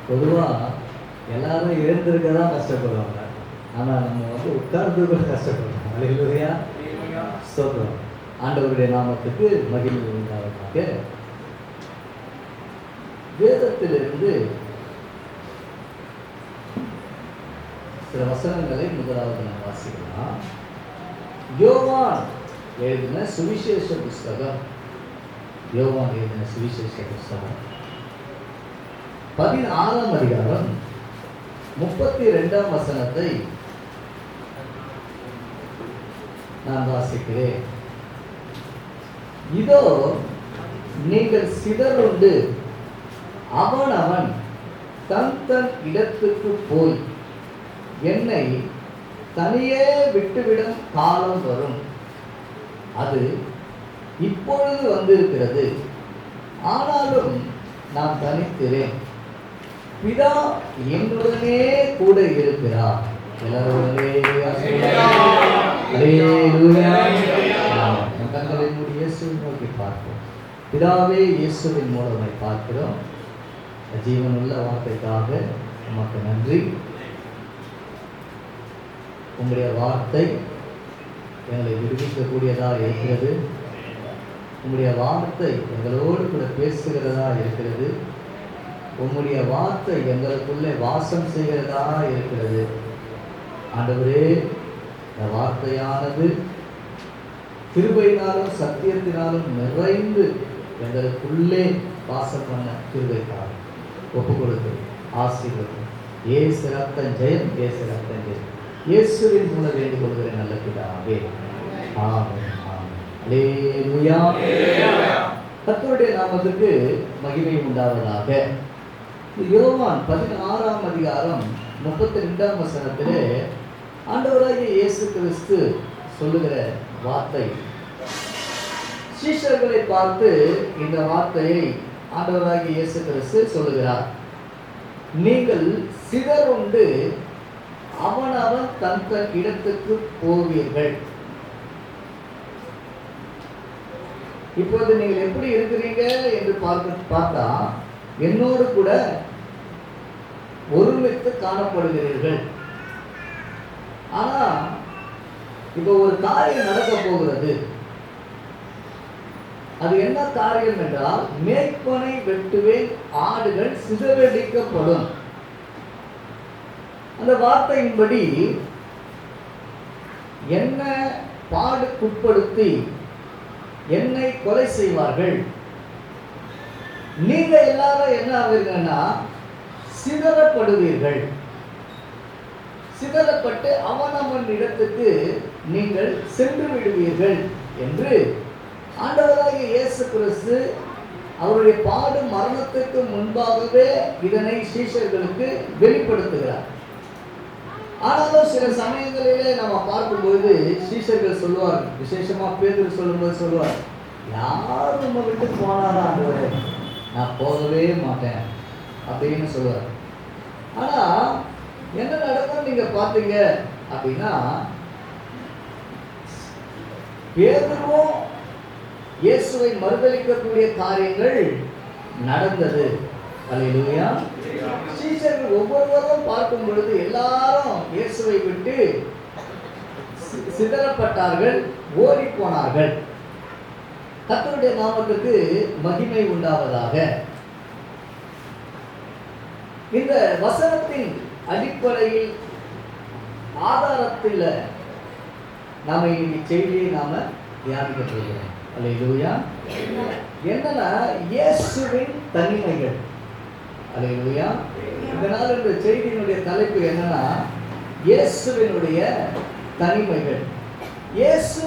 பொதுவாக எல்லாரும் எழுந்திருக்க தான் கஷ்டப்படுவாங்க, ஆனால் நம்ம உட்கார்ந்து கூட கஷ்டப்படுறோம். அல்லேலூயா, ஸ்தோத்திரம். ஆண்டவருடைய நாமத்துக்கு மகிழ்வு உண்டாவதாக. வேதத்திலிருந்து சில வசனங்களை முதலாவது நாம் வாசிக்கலாம். யோவான் எழுதின சுவிசேஷ புஸ்தகம், யோவான் எழுதின சுவிசேஷ புஸ்தகம் 16ஆம் அதிகாரம் 32ஆம் வசனத்தை நான் வாசிக்கிறேன். இதோ நீங்கள் சிதறுண்டு அவனவன் தன் தன் இடத்துக்கு போய் என்னை தனியே விட்டுவிடும் காலம் வரும், அது இப்பொழுது வந்திருக்கிறது. ஆனாலும் நான் தனிக்கிறேன், பிதா என்னுடனே கூட இருக்கிறார். எல்லாருடனே கண்களை மூடி இயேசுவை நோக்கி பார்ப்போம். பிதாவே, இயேசுவின் மூலமாய் பார்க்கிறோம். ஜீவனுள்ள வார்த்தைக்காக நமக்கு நன்றி. உங்களுடைய வார்த்தை எங்களை விடுவிக்கக்கூடியதாக இருக்கிறது. உங்களுடைய வார்த்தை எங்களோடு கூட பேசுகிறதா இருக்கிறது. உங்களுடைய வார்த்தை எங்களுக்குள்ளே வாசம் செய்கிறதா இருக்கிறது. ஆண்டவரே, இந்த வார்த்தையானது கிருபையினாலும் சத்தியத்தினாலும் நிறைந்து எங்களுக்குள்ளே வாசம் பண்ண கிருபைக்காக ஒப்பு கொடுத்து ஆசீர்வதியும். இயேசு ரத்தம் ஜெயம், இயேசு ரத்தம் ஜெயம். இயேசுவின் மூலம் வேண்டிக் கொள்கிறேன் நல்ல பிதாவே, ஆமென், ஆமென். அல்லேலூயா. கர்த்தருடைய நாமத்துக்கு மகிமை உண்டாவதாக. யோவான் 16ஆம் அதிகாரம் 32ஆம் வசனத்திலே ஆண்டவராகிய இயேசு கிறிஸ்து சொல்லுகிற வார்த்தை, சீஷர்களை பார்த்து இந்த வார்த்தையை ஆண்டவராகிய இயேசு கிறிஸ்து சொல்லுகிறார். நீங்கள் சிதறுண்டு அவனவன் தன் தன் இடத்துக்கு போவீர்கள். இப்போது நீங்கள் எப்படி இருக்கிறீங்க என்று பார்த்தா என்னோடு கூட ஒருமித்து காணப்படுகிறீர்கள். ஆனா இப்போ ஒரு காரியம் நடக்க போகிறது. அது என்ன காரியம் என்றால், மேய்ப்பனை வெட்டுவேன், ஆடுகள் சிதறடிக்கப்படும். அந்த வார்த்தையின்படி என்ன பாடுக்குட்படுத்தி என்னை கொலை செய்வார்கள். நீங்க எல்லாரும் என்ன ஆவீங்கன்னா சிதறப்படுவீர்கள். சிதறப்பட்டு அவனவன் இடத்துக்கு நீங்கள் சென்று விடுவீர்கள் என்று ஆண்டவராகிய இயேசு கிறிஸ்து அவருடைய பாடு மரணத்துக்கு முன்பாகவே இதனை சீஷர்களுக்கு வெளிப்படுத்துகிறார். ஆனாலும் சில சமயங்களிலே நம்ம பார்க்கும்போது சீஷர்கள் சொல்லுவார், விசேஷமா பேதுரு சொல்லும்போது சொல்லுவார், யார் நம்ம விட்டு போனாரா ஆண்டவரே, நான் போகவே மாட்டேன் அப்படின்னு சொல்லுவார். ஆனா என்ன நடக்கும் நீங்க பார்த்தீங்க அப்படின்னா, பேதுருவும் இயேசுவை மறுதலிக்கக்கூடிய காரியங்கள் நடந்தது. அல்லேலூயா. சீஷர்கள் ஒவ்வொருவரும் பார்க்கும் பொழுது எல்லாரும் இயேசுவை விட்டு சிதறப்பட்டார்கள், ஓடி போனார்கள். கர்த்தருடைய நாமத்துக்கு மகிமை உண்டாவதாக. இந்த வசனத்தின் அடிப்படையில் ஆதாரத்தில் நாம இன்னைக்கு செய்தியை நாம தியானிக்க போகிறோம். அல்லேலூயா. என்னன்னா இயேசுவின் தனிமைகள். அல்லேலூயா. இதனால் இந்த செய்தியினுடைய தலைப்பு என்னன்னா இயேசுவினுடைய தனிமைகள். இயேசு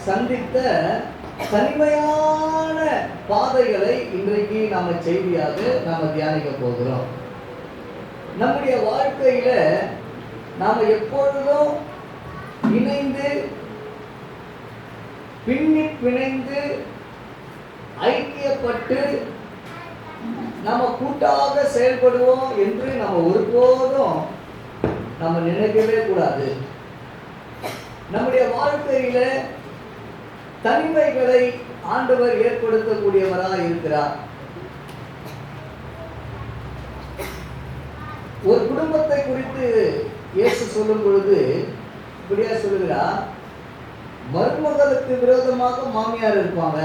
சந்தித்த தனிமையான பாதைகளை இன்றைக்கு நாம செய்தியாக நாம தியானிக்க போகிறோம். நம்முடைய வாழ்க்கையில நாம எப்பொழுதும் இணைந்து பிணைந்து ஐக்கியப்பட்டு நம்ம கூட்டாக செயல்படுவோம் என்று நம்ம ஒருபோதும் நம்ம நினைக்கவே கூடாது. நம்முடைய வாழ்க்கையில தனிமைகளை ஆண்டவர் ஏற்படுத்தக்கூடியவராக இருக்கிறார். ஒரு குடும்பத்தை குறித்து இயேசு சொல்லும் பொழுது இப்படியா சொல்லுகிறார், மருமகளுக்கு விரோதமாக மாமியார் இருப்பாங்க,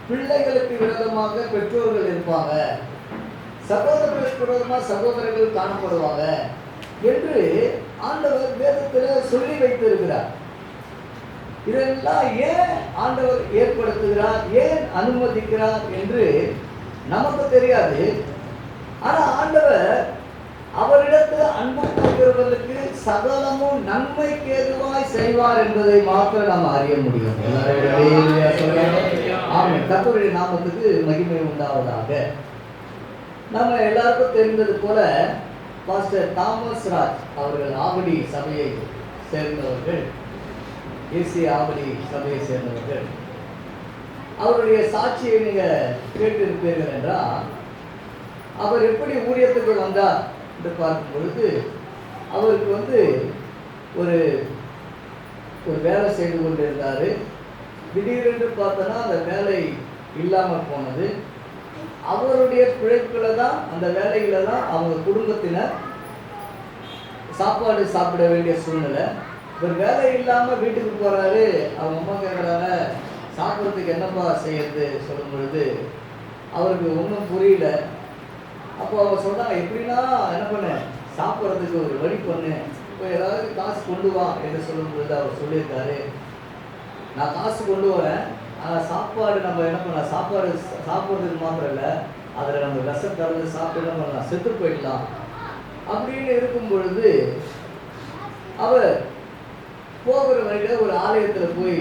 பிள்ளைகளுக்கு விரோதமாக பெற்றோர்கள் இருப்பாங்க, சகோதரர்களுக்கு விரோதமாக சகோதரர்கள் காணப்படுவாங்க என்று ஆண்டவர் வேதத்தில் சொல்லி வைத்திருக்கிறார். இதெல்லாம் ஏன் ஆண்டவர் ஏற்படுத்துகிறார், ஏன் அனுமதிக்கிறார் என்று நமக்கு தெரியாது. ஆனா ஆண்டவர் அவரிடத்தில் அன்பு கூறுகிறவர்களுக்கு சகலமும் நன்மைக்கு ஏதுவாய் செய்வார் என்பதை மாத்திரம் நாம் அறிய முடியும். ஆமென். கர்த்தருடைய நாமத்துக்கு மகிமை உண்டாவதாக. நம்ம எல்லாருக்கும் தெரிந்தது போல பாஸ்டர் தாமஸ் ராஜ் அவர்கள் ஆவடி சபையை சேர்ந்தவர்கள், ஏசி ஆவடி சபையை சேர்ந்தவர்கள். அவருடைய சாட்சியை நீங்க கேட்டிருப்பீர்கள் என்றால், அவர் எப்படி ஊழியத்துக்கு வந்தார் என்று பார்க்கும் பொழுது, அவருக்கு ஒரு ஒரு வேலை செய்து கொண்டிருந்தார். திடீரென்று பார்த்தோன்னா அந்த வேலை இல்லாமல் போனது. அவருடைய பிழைப்பில் தான், அந்த வேலையில் தான் அவங்க குடும்பத்தினர் சாப்பாடு சாப்பிட வேண்டிய சூழ்நிலை. ஒரு வேலை இல்லாமல் வீட்டுக்கு போகிறாரு. அவங்க அம்மா கேட்குறாங்க, சாப்பிட்றதுக்கு என்னப்பா செய்யறது சொல்லும் பொழுது அவருக்கு ஒன்றும் புரியல. அப்போ அவங்க சொல்கிறாங்க, எப்படின்னா என்ன பண்ண, சாப்பிட்றதுக்கு ஒரு வழி பண்ணு, இப்போ ஏதாவது காசு கொண்டு வா என்று சொல்லும் பொழுது அவர் சொல்லியிருக்காரு, நான் காசு கொண்டு வரேன், ஆனால் சாப்பாடு நம்ம என்ன பண்ணலாம், சாப்பாடு சாப்பிட்றதுக்கு மாத்திரம் இல்லை, அதில் நம்ம விஷம் கலந்து சாப்பிட்டு என்ன பண்ணலாம், செத்து போயிடலாம் அப்படின்னு இருக்கும் பொழுது அவர் போகிற வழியில் ஒரு ஆலயத்தில் போய்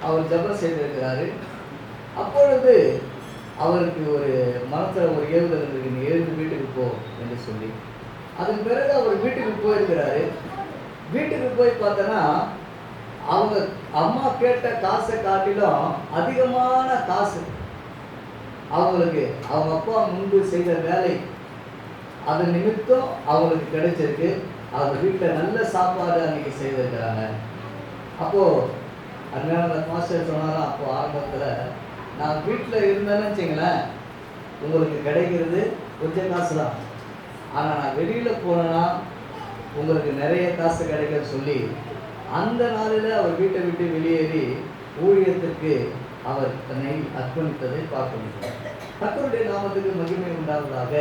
அவர் ஜெபம் செய்திருக்கிறாரு. அப்பொழுது அவருக்கு ஒரு மனத்தில் ஒரு ஏவுதல் இருக்கு, நீ எழுந்து வீட்டுக்கு போ என்று சொல்லி. அதன் பிறகு அவர் வீட்டுக்கு போயிருக்கிறாரு. வீட்டுக்கு போய் பார்த்தோன்னா அவங்க அம்மா கேட்ட காசை காட்டிலும் அதிகமான காசு அவங்களுக்கு அவங்க அப்பா முன்பு செய்த வேலை அதன் நிமித்தம் அவங்களுக்கு கிடைச்சிருக்கு. அவங்க வீட்டில் நல்ல சாப்பாடு அன்னைக்கு செய்திருக்கிறாங்க. அப்போது அருமையான மாஸ்டர் சொன்னாலும், அப்போ ஆரம்பத்தில் நான் வீட்டில் இருந்தேன்னு வச்சிங்களேன், உங்களுக்கு கிடைக்கிறது கொஞ்சம் காசு தான், ஆனால் நான் வெளியில் போனேன்னா உங்களுக்கு நிறைய காசு கிடைக்குன்னு சொல்லி அந்த நாளில் அவர் வீட்டை விட்டு வெளியேறி ஊழியத்திற்கு அவர் தன்னை அர்ப்பணித்ததை பார்க்க முடியும். கர்த்தருடைய நாமத்துக்கு மகிமை உண்டாவதாக.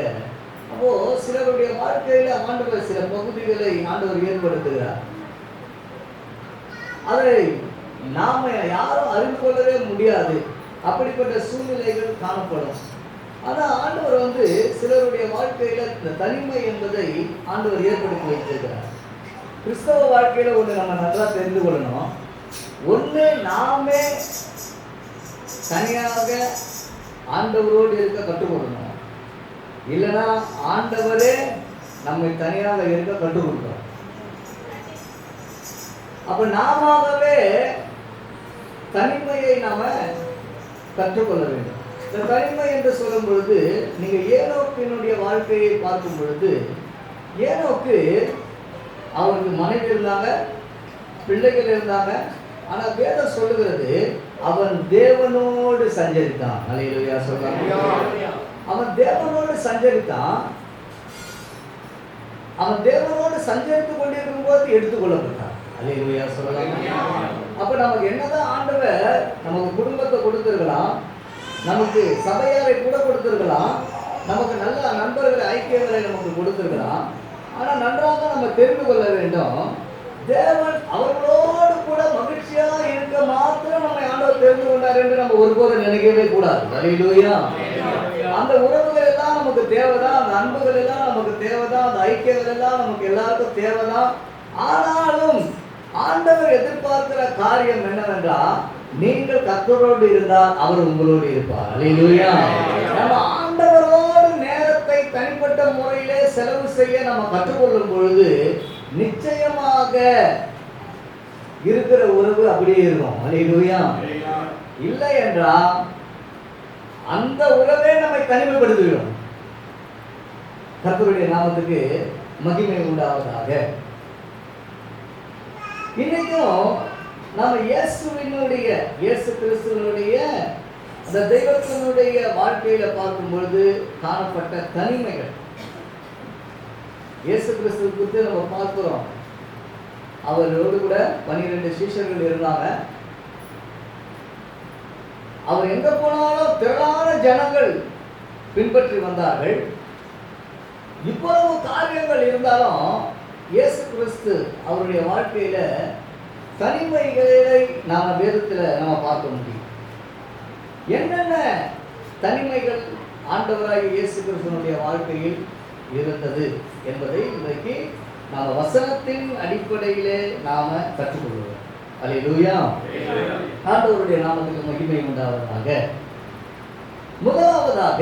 அப்போது சிலருடைய வாழ்க்கையில் ஆண்டவர் சில பகுதிகளை ஆண்டவர் ஏற்படுத்துகிறார். அதை நாம் யாரும் அறிந்து கொள்ளவே முடியாது, அப்படிப்பட்ட சூழ்நிலைகள் காணப்படும். ஆனால் ஆண்டவர் சிலருடைய வாழ்க்கையில் இந்த தனிமை என்பதை ஆண்டவர் ஏற்படுத்தி வைத்திருக்கிறார். கிறிஸ்தவ வாழ்க்கையில் ஒன்று நம்ம நல்லா தெரிந்து கொள்ளணும். ஒன்று, நாமே தனியாக ஆண்டவரோடு இருக்க கற்றுக்கொள்ளணும், இல்லைன்னா ஆண்டவரே நம்மை தனியாக இருக்க கற்றுக் கொடுக்கிறோம். அப்ப நாமவே தனிமையை நாம கற்றுக்கொள்ள வேண்டும். இந்த தனிமை என்று சொல்லும் பொழுது, நீங்க ஏனோக்கினுடைய வாழ்க்கையை பார்க்கும் பொழுது, ஏனோக்கு அவருக்கு மனைவி இருந்தாங்க, பிள்ளைகள் இருந்தாங்க. ஆனா வேதம் சொல்லுகிறது, அவன் தேவனோடு சஞ்சரித்தான். அல்லேலூயா சொல்றாங்க. அவன் தேவனோடு சஞ்சரித்தான். அவன் தேவனோடு சஞ்சரித்துக் கொண்டிருக்கும் போது எடுத்துக்கொள்ளப்பட்டான். அல்லேலூயா சொல்லலாம். அப்ப நமக்கு என்னதான் ஆண்டவர் நமக்கு குடும்பத்தை கொடுத்திருக்கலாம், நமக்கு சபையாரை கூட கொடுத்திருக்கலாம், நமக்கு நல்ல நண்பர்களை ஐக்கியங்களை நமக்கு கொடுத்திருக்கலாம். ஆனா நன்றாக நம்ம தெரிந்து கொள்ள வேண்டும், தேவன் அவர்களோடு கூட மகிழ்ச்சியா இருக்க மாத்திரம் நம்மை ஆண்டவர் தெரிந்து கொண்டார் என்று நம்ம ஒருபோதும் நினைக்கவே கூடாது. அல்லேலூயா. அந்த உறவுகள் எல்லாம் நமக்கு தேவைதான், அந்த அன்புகள் எல்லாம் நமக்கு தேவைதான், அந்த ஐக்கியங்கள் எல்லாம் நமக்கு எல்லாருக்கும் தேவைதான். ஆனாலும் ஆண்டவர் எதிர்பார்க்கிற காரியம் என்னவென்றால், நீங்கள் கர்த்தரோடு இருந்தால் அவர் உங்களோடு இருப்பார். அல்லேலூயா. நம்ம ஆண்டவரோடு நேரத்தை தனிப்பட்ட முறையிலே செலவு செய்ய நம்ம கற்றுக்கொள்ளும் பொழுது நிச்சயமாக இருக்கிற உறவு அப்படியே இருக்கும். அல்லேலூயா. இல்லை என்றால் அந்த உறவே நம்மை தனிமைப்படுத்திவிடும். கர்த்தருடைய நாமத்துக்கு மகிமை உண்டாவதாக. இன்னைக்கும் நம்ம இயேசு கிறிஸ்துவனுடைய அந்த தெய்வத்தினுடைய வாழ்க்கையில பார்க்கும் பொழுது காணப்பட்ட தனிமைகள், இயேசு கிறிஸ்துவை குறித்து நம்ம பார்க்கிறோம். அவரோடு கூட 12 சீஷர்கள் இருந்தாங்க. அவர் எங்க போனாலும் திரளான ஜனங்கள் பின்பற்றி வந்தார்கள். இவ்வளவு காரியங்கள் இருந்தாலும் இயேசு கிறிஸ்து அவருடைய வாழ்க்கையில தனிமைகளை நாம வேதத்துல நம்ம பார்க்க முடியும். என்னென்ன தனிமைகள் ஆண்டவராகிய இயேசு கிறிஸ்துவனுடைய வாழ்க்கையில் இருந்தது என்பதை இன்றைக்கு நாம வசனத்தின் அடிப்படையிலே நாம கற்றுக்கொள்வோம். அல்லேலூயா. ஆண்டவருடைய நாமத்துக்கு மகிமை உண்டாவதாக. முதலாவதாக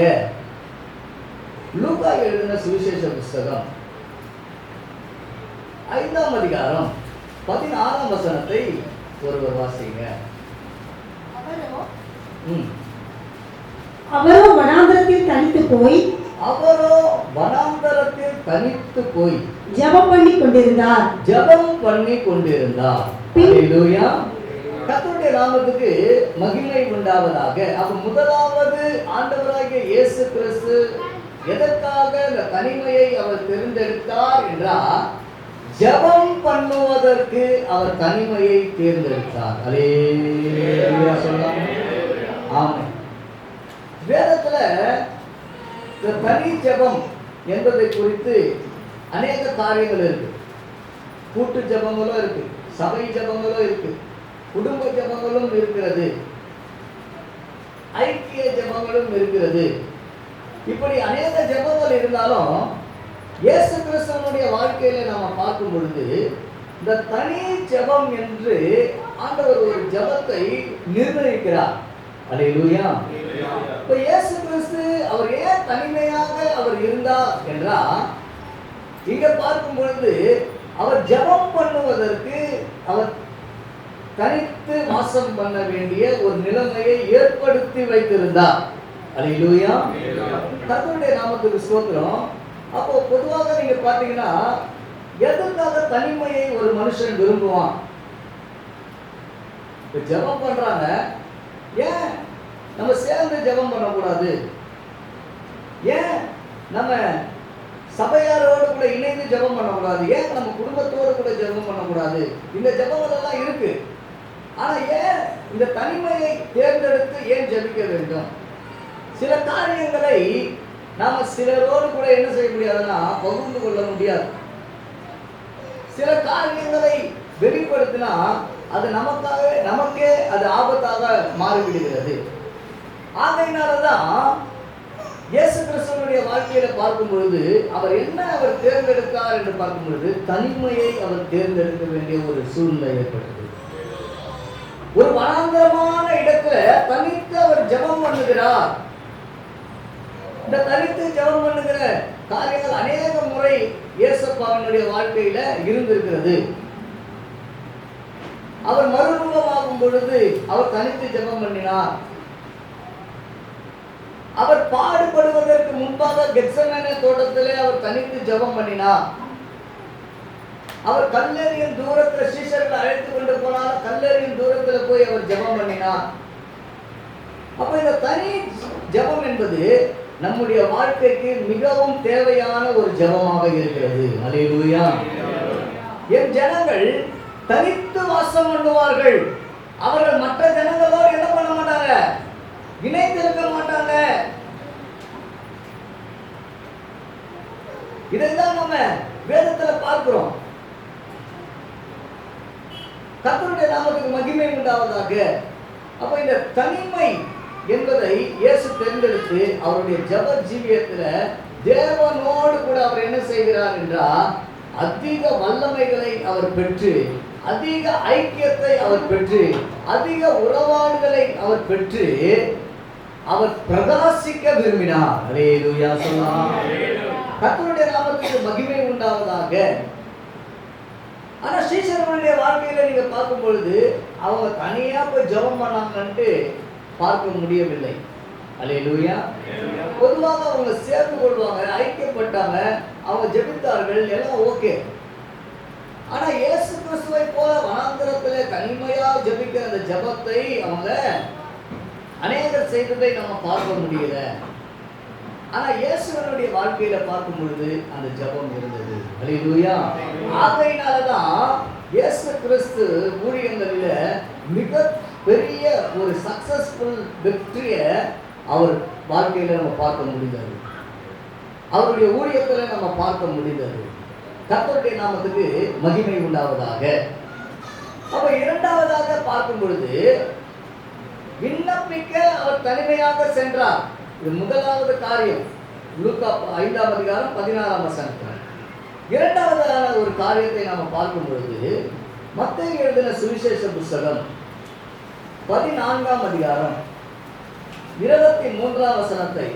லூக்கா எழுதின சுவிசேஷ புஸ்தகம் 5ஆம் அதிகாரம் 16ஆம் வசனத்தை ஒருவர் வாசிங்க. அவரோ வனாந்தரத்தில் தனித்து போய் ஜெபம் பண்ணி கொண்டிருந்தார். அல்லேலூயா. கர்த்தருடைய நாமத்துக்கு மகிமை உண்டாவதாக. அப்ப முதலாவது ஆண்டவராகிய இயேசு கிறிஸ்து எதற்காக இந்த தனிமையை அவர் தேர்ந்தெடுத்தார் என்றால் ஜெபம் பண்ணுவதற்கு அவர் தனிமையை தேர்ந்தெடுத்தார். அல்லேலூயா சொல்லலாம். ஆமென். வேதத்துல இந்த தனி ஜெபம் என்பதை குறித்து அநேக காரியங்கள் இருக்கு. கூட்டு ஜெபங்களும் இருக்கு, சபை ஜெபங்களும் இருக்கு, குடும்ப ஜெபங்களும் இருக்கிறது, ஐக்கிய ஜெபங்களும் இருக்கிறது. இப்படி அநேக ஜெபங்கள் இருந்தாலும் இயேசு கிறிஸ்துவனுடைய வாழ்க்கையில நாம பார்க்கும் பொழுது இந்த தனி ஜெபம் என்று ஆண்டவர் ஒரு ஜெபத்தை நிர்ணயிக்கிறார். அல்லேலூயா. இப்ப இயேசு கிறிஸ்து அவர் ஏன் தனிமையாக அவர் இருந்தார் என்றால் இங்க பார்க்கும் பொழுது அவர் ஜெபம் பண்ணுவதற்கு அவர் தனித்து வாசம் பண்ண வேண்டிய ஒரு நிலைமையை ஏற்படுத்தி வைத்திருந்தார். அல்லேலூயா. கர்த்தருடைய நாமத்துக்கு ஸ்தோத்திரம். அப்போ பொதுவாக நீங்க பாத்தீங்கன்னா எதற்காக தனிமையை ஒரு மனுஷன் விரும்புவான்? ஜெபம் பண்றாங்க, ஏன் நம்ம சேர்ந்து ஜெபம் பண்ணக்கூடாது? ஏன் நம்ம சபையாரோடு கூட இணைந்து ஜெபம் பண்ணக்கூடாது? ஏன் நம்ம குடும்பத்தோடு கூட ஜெபம் பண்ணக்கூடாது? இந்த ஜெபங்கள் எல்லாம் இருக்கு. ஆனா ஏன் இந்த தனிமையை தேர்ந்தெடுத்து ஏன் ஜெபிக்க வேண்டும்? சில காரியங்களை நாம சிலரோடு கூட என்ன செய்ய முடியாதுன்னா பகிர்ந்து கொள்ள முடியாது. சில காரியங்களை வெளிப்படுத்தினா அது நமக்கே அது ஆபத்தாக மாறிவிடுகிறது. ஆகையினாலதான் இயேசு கிறிஸ்துவனுடைய வாழ்க்கையில பார்க்கும் பொழுது அவர் என்ன அவர் தேர்ந்தெடுத்தார் என்று பார்க்கும் பொழுது தனிமையை அவர் தேர்ந்தெடுக்க வேண்டிய ஒரு சூழ்நிலை ஏற்பட்டது. ஒரு வனாந்தரமான இடத்துல தனித்து அவர் ஜெபம் பண்ணுகிறார். இந்த தனித்து ஜெபம் பண்ணுகிற காரியங்கள் அநேக முறை இயேசுப்பாவினுடைய வாழ்க்கையில இருந்திருக்கிறது. அவர் மறுரூபமாகும் பொழுது அவர் தனித்து ஜெபம் பண்ணினார். அவர் பாடுபடுவதற்கு முன்பாக கெத்செமனே தோட்டத்திலே அவர் தனித்து ஜெபம் பண்ணினார். அவர் கல்லறையின் தூரத்துல சீஷர்களை அழைத்து கொண்டு போனார். கல்லறையின் தூரத்துல போய் அவர் ஜெபம் பண்ணினார். அப்ப இந்த தனி ஜெபம் என்பது நம்முடைய வாழ்க்கைக்கு மிகவும் தேவையான ஒரு ஜெபமாக இருக்கிறது. அல்லேலூயா. என் ஜனங்கள் தனித்து வாசம் பண்ணுவார்கள். அவர்கள் மற்ற ஜனங்களோடு என்ன பண்ண மாட்டாங்க? இணைந்திருக்க மாட்டாங்க. இதைதான் நம்ம வேதத்துல பார்க்கிறோம். கர்த்தருடைய நாமத்துக்கு மகிமை உண்டாவதாக. அப்ப இந்த தனிமை என்பதை இயேசு தேர்ந்தெடுத்து அவருடைய ஜெப ஜீவியத்துல தேவனோடு கூட அவர் என்ன செய்கிறார் என்றால் அதிக வல்லமைகளை அவர் பெற்று, அதிக ஐக்கியத்தை அவர் பெற்று, அதிக உறவாடுகளை அவர் பெற்று அவர் பிரகாசிக்க விரும்பினார். அல்லேலூயா சொல்லலாம். கர்த்தருடைய நாமத்துக்கு மகிமை உண்டாவதாக. ஆனா சீஷர்களுடைய வாழ்க்கையில நீங்க பார்க்கும் பொழுது அவங்க தனியா போய் ஜெபம் பண்ணாங்கன்ட்டு பார்க்க முடியவில்லை. அல்லேலூயா. பொதுவாக அவங்க சேர்ந்து கொள்வாங்க, ஐக்கியப்பட்டாங்க, அவங்க ஜெபித்தார்கள், எல்லாம் ஓகே. ஆனா இயேசு கிறிஸ்துவை போல வனாந்தரத்திலே தனிமையா ஜெபிக்கிற அந்த ஜெபத்தை அவங்க அநேகர் செய்ததை நம்ம பார்க்க முடியல. ஆனா இயேசுவனுடைய வாழ்க்கையில பார்க்கும் பொழுது அந்த ஜெபம் இருந்தது. ஹல்லேலூயா. ஆகையினாலதான் இயேசு கிறிஸ்து ஊழியங்களில மிக பெரிய ஒரு சக்சஸ்ஃபுல் வெற்றியை அவர் வாழ்க்கையில நம்ம பார்க்க முடிந்தது. அவருடைய ஊழியத்துல நம்ம பார்க்க முடிந்தது. கர்த்தருடைய நாமத்துக்கு மகிமை உண்டாவதாக. அப்ப இரண்டாவதாக பார்க்கும் பொழுது விண்ணப்பிக்க அவர் தனிமையாக சென்றார். இது முதலாவது காரியம். லூக்கா 5ஆம் அதிகாரம் 16ஆம் வசனம். இரண்டாவதான ஒரு காரியத்தை நாம் பார்க்கும் பொழுது மத்தேயு எழுதின சுவிசேஷ புத்தகம் 14ஆம் அதிகாரம் 23ஆம் வசனத்தை,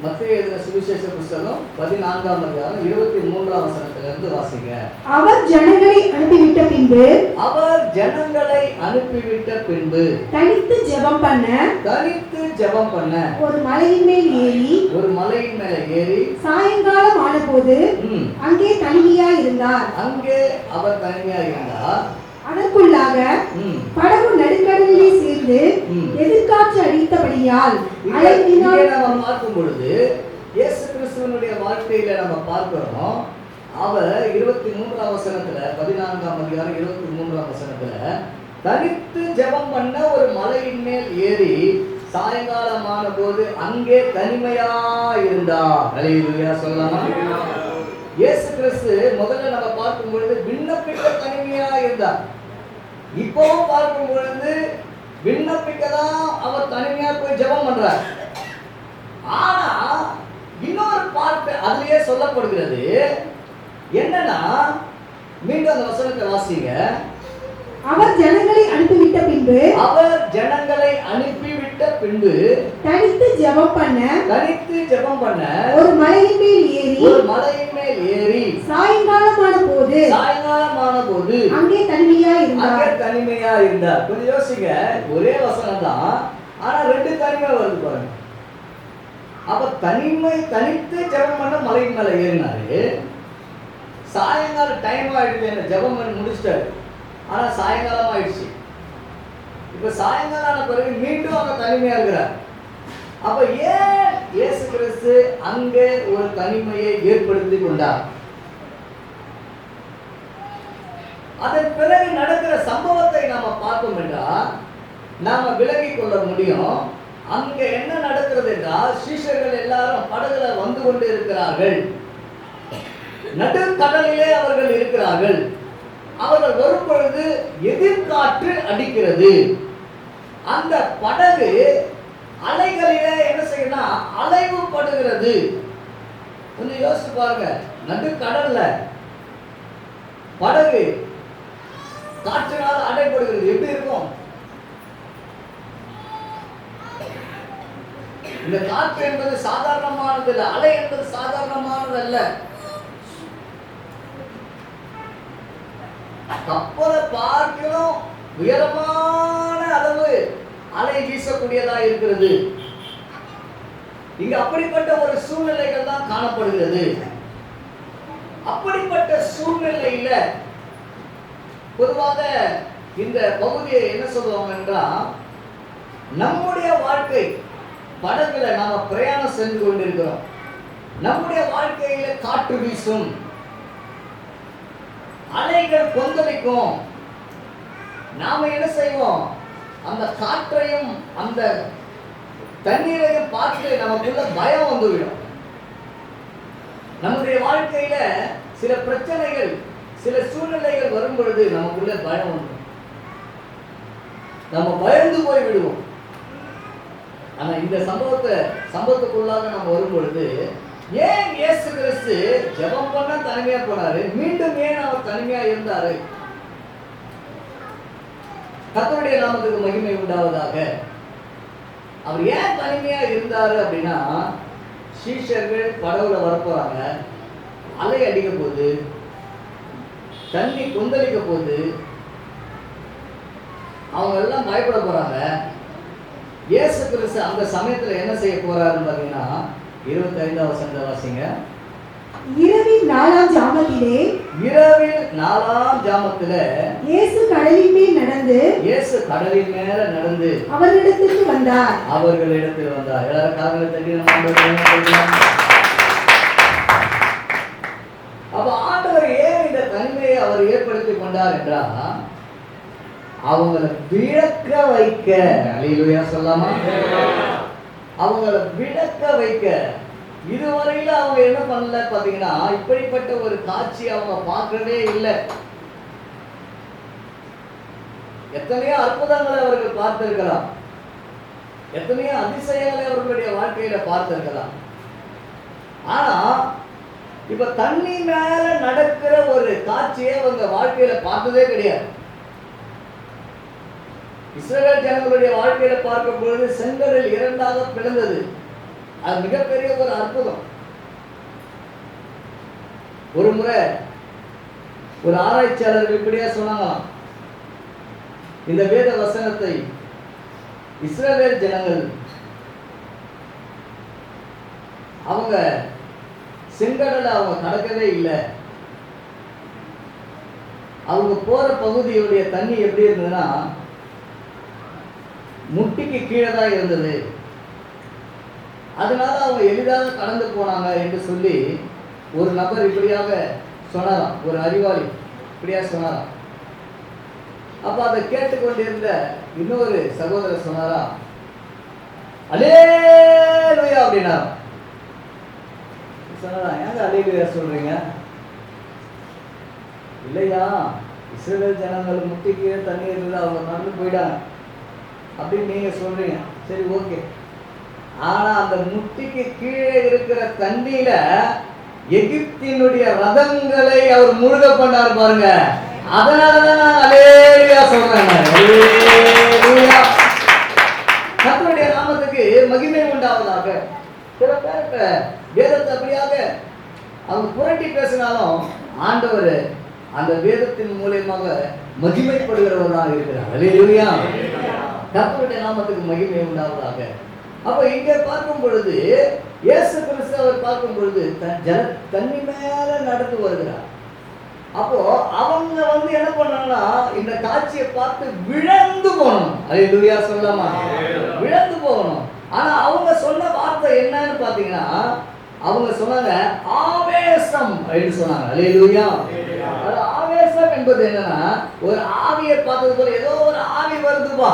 மத்தேயு எழுதின சுவிசேஷ புத்தகம் 14ஆம் அதிகாரம் 23ஆம் வசனத்திலிருந்து வாசிங்க. அவர் ஜனங்களை அனுப்பிவிட்ட பின்பு தனித்து ஜெபம் பண்ண ஒரு மலையின் மேல் ஏறி சாயங்காலம் ஆனபோது அங்கே தனிமையாய் இருந்தார். அதற்குள்ளாக படகு நடுக்கடலிலே சேர்ந்து எதிர்காற்று அடித்தபடியால் நாம் பார்க்கும் பொழுது இயேசு கிறிஸ்துவனுடைய வாழ்க்கையில நம்ம பார்க்கிறோம். அவர் 23ஆம் வசனத்துல 14ஆம் அதிகாரம் 23ஆம் வசனத்துல தனித்து ஜெபம் பண்ண ஒரு மலையின் மேல் ஏறி சாயங்காலமான போது அங்கே தனிமையா இருந்தார். ஹல்லேலூயா சொல்லலாமா? இயேசு கிறிஸ்து முதல்ல நம்ம பார்க்கும் பொழுது விண்ணப்பிக்க தனிமையா இருந்தார். இப்பவும் பார்க்கும் பொழுது விண்ணப்பிக்கதான் அவர் தனிமையா போய் ஜெபம் பண்றார். ஆனா இன்னொரு பார்ட் அதுலயே சொல்லப்படுகிறது. என்னன்னா, மீண்டும் அந்த வசனத்தை வாசிங்க. அவர் ஜனங்களை அனுப்பிவிட்ட பின்பு தனித்து ஜெபம் பண்ண ஒரு மலையின் மேல் ஏறி சாயங்காலமான போது அங்கே தனிமையா இருந்தார். கொஞ்சம் யோசிங்க. ஒரே வசனம் தான், ஆனா ரெண்டு தனிமை வருது பாருங்க. அப்ப தனித்து ஜெபம் பண்ண மலையின் மேல ஏறினாரு. சாயங்காலம் டைம் ஆயிடுச்சு, என்ன ஜெபம் பண்ணி முடிச்சிட்டாரு. ஆனா சாயங்காலம் ஆயிடுச்சு. இப்ப சாயங்காலம் ஆன பிறகு மீண்டும் அங்க தனிமையா இருக்கிறார். அப்ப ஏன் இயேசு கிறிஸ்து அங்கே ஒரு தனிமையை ஏற்படுத்தி கொண்டார்? அதன் பிறகு நடக்கிற சம்பவத்தை நாம பார்த்தோம் என்றால் நாம விலகிக் கொள்ள முடியும். அங்க என்ன நடக்கிறது என்றால், சீஷர்கள் எல்லாரும் படகுல வந்து கொண்டு இருக்கிறார்கள். நடுக்கடலிலே அவர்கள் இருக்கிறார்கள். அவர்கள் வரும் பொழுது எதிர்காற்று அடிக்கிறது. அந்த படகு அலைகளிலே என்ன செய்யணும், அலைவுபடுகிறது. கொஞ்சம் யோசிச்சு பாருங்க. நடுக்கடல்ல படகு காற்றினால் அடைபடுகிறது, எப்படி இருக்கும்? இந்த காற்று என்பது சாதாரணமானது அல்ல, அலை என்பது சாதாரணமானது அல்ல. கப்பலை பார்க்கிறோம், உயரமான அளவு அலை வீசக்கூடியதா இருக்கிறது. இங்க அப்படிப்பட்ட ஒரு சூழ்நிலைகள் தான் காணப்படுகிறது. அப்படிப்பட்ட சூழ்நிலையில பொதுவாக இந்த பகுதியை என்ன சொல்லுவாங்க என்றால், நம்முடைய வாழ்க்கை படகுல நாம பிரயாணம் சென்று கொண்டிருக்கிறோம். நம்முடைய வாழ்க்கையில காற்று வீசும், அலைகள் கொந்தளிக்கும். நாம என்ன செய்வோம், அந்த காற்றையும் அந்த தண்ணீரையும் பார்த்து நமக்குள்ள பயம் வந்துவிடும். நம்முடைய வாழ்க்கையில சில பிரச்சனைகள், சில சூழ்நிலைகள் வரும் பொழுது நமக்குள்ள பயம் வந்துடும். நம்ம பயந்து போய் விடுவோம். ஆனா இந்த சம்பவத்துக்குள்ளாக நம்ம வரும் பொழுது, ஏன் இயேசு கிறிஸ்து ஜெபம் பண்ண தனிமையா போனாரு? மீண்டும் ஏன் அவர் தனிமையா இருந்தாரு? கர்த்தருடைய நாமத்துக்கு மகிமை உண்டாவதாக. அவர் ஏன் தனிமையா இருந்தாரு அப்படின்னா, சீஷர்கள் படகுல வரப்போறாங்க, அலை அடிக்க போகுது, தண்ணி கொந்தளிக்க போகுது, அவங்க எல்லாம் பயப்பட போறாங்க. இயேசு கிறிஸ்து அந்த சமயத்துல என்ன செய்ய போறாருன்னு பாத்தீங்கன்னா 25ஆம் வசனத்தை வாசிங்க. இரவில் 4ஆம் ஜாமத்திலே இயேசு கடலின் மேல் நடந்து அவர்களிடத்திற்கு வந்தார். எல்லாரும் காரணங்களை தட்டி நம்ம ஆண்டவரை. அப்ப ஆண்டவர் ஏன் இந்த தனிமையை அவர் ஏற்படுத்தி கொண்டார் என்றால் அவங்களை விளக்க வைக்க. அல்லேலூயா சொல்லாமா? அவங்களை விளக்க வைக்க. இதுவரையில அவங்க என்ன பண்ணல பாத்தீங்கன்னா, இப்படிப்பட்ட ஒரு காட்சி அவங்க பார்க்கவே இல்லை. எத்தனையோ அற்புதங்களை அவர்கள் பார்த்திருக்கலாம், எத்தனையோ அதிசயங்களை அவர்களுடைய வாழ்க்கையில பார்த்திருக்கலாம். ஆனா இப்ப தண்ணி மேல நடக்கிற ஒரு காட்சியை அவங்க வாழ்க்கையில பார்த்ததே கிடையாது. இஸ்ரவேல் ஜனங்களுடைய வாழ்க்கையில பார்க்கும் பொழுது செங்கடல் இரண்டாக பிளந்தது. அது மிகப்பெரிய ஒரு அற்புதம். ஒரு முறை ஒரு ஆராய்ச்சியாளர்கள் இப்படியா சொன்னாங்களாம், இந்த வேத வசனத்தை இஸ்ரவேல் ஜனங்கள் அவங்க செங்கடலை அவங்க கடக்கவே இல்லை. அவங்க போற பகுதியுடைய தண்ணி எப்படி இருந்ததுன்னா முட்டிக்கு கீழே தான் இருந்தது. அதனால அவங்க எளிதாக கடந்து போனாங்க என்று சொல்லி ஒரு நபர் இப்படியாக சொன்னாராம், ஒரு அறிவாளி இப்படியா சொன்னாராம். அப்ப அதை கேட்டுக்கொண்டிருந்த இன்னொரு சகோதரர் சொன்னாரா, அல்லேலூயா அப்படின்னாராம். சொன்னாரா, ஏங்க அல்லேலூயா சொல்றீங்க? இல்லையா, இஸ்ரவேல் ஜனங்கள் முட்டிக்கு தண்ணி இருந்தது, அவங்க நடந்து போயிட்டாங்க அப்படின்னு நீங்க சொல்றீங்க. சரி, ஓகே. ஆனா அந்த முட்டிக்கு கீழே இருக்கிற தண்ணியில எகிப்தினுடைய ரதங்களை அவர் முழுக பண்ணார் பாருங்க. அதனாலதான் நான் அல்லேலூயா சொல்றேன். கர்த்தருடைய நாமத்துக்கு மகிமை உண்டாவதாக. சில பேர் வேதத்தை அப்படியாக அவங்க புரட்டி பேசினாலும் ஆண்டவர் அந்த வேதத்தின் மூலமாக மகிமைப்படுகிறவராக இருக்கிறார். அல்லேலூயா. கர்த்தருடைய நாமத்துக்கு மகிமை உண்டாவதாக. அப்ப இங்க பார்க்கும் பொழுது இயேசு கிறிஸ்து அவர் பார்க்கும் பொழுது தண்ணி மேல நடந்து வருகிறார். அப்போ அவங்க என்ன பண்ணாங்கன்னா இந்த காட்சியை பார்த்து விழுந்து போகணும். அல்லேலூயா சொல்லாமா? விழுந்து போகணும். ஆனா அவங்க சொன்ன வார்த்தை என்னன்னு பாத்தீங்கன்னா, அவங்க சொன்னாங்க ஆவேசம் அப்படின்னு சொன்னாங்க. அல்லேலூயா. ஆவேசம் என்பது என்னன்னா, ஒரு ஆவியை பார்த்தது போல ஏதோ ஒரு ஆவி வருதுப்பா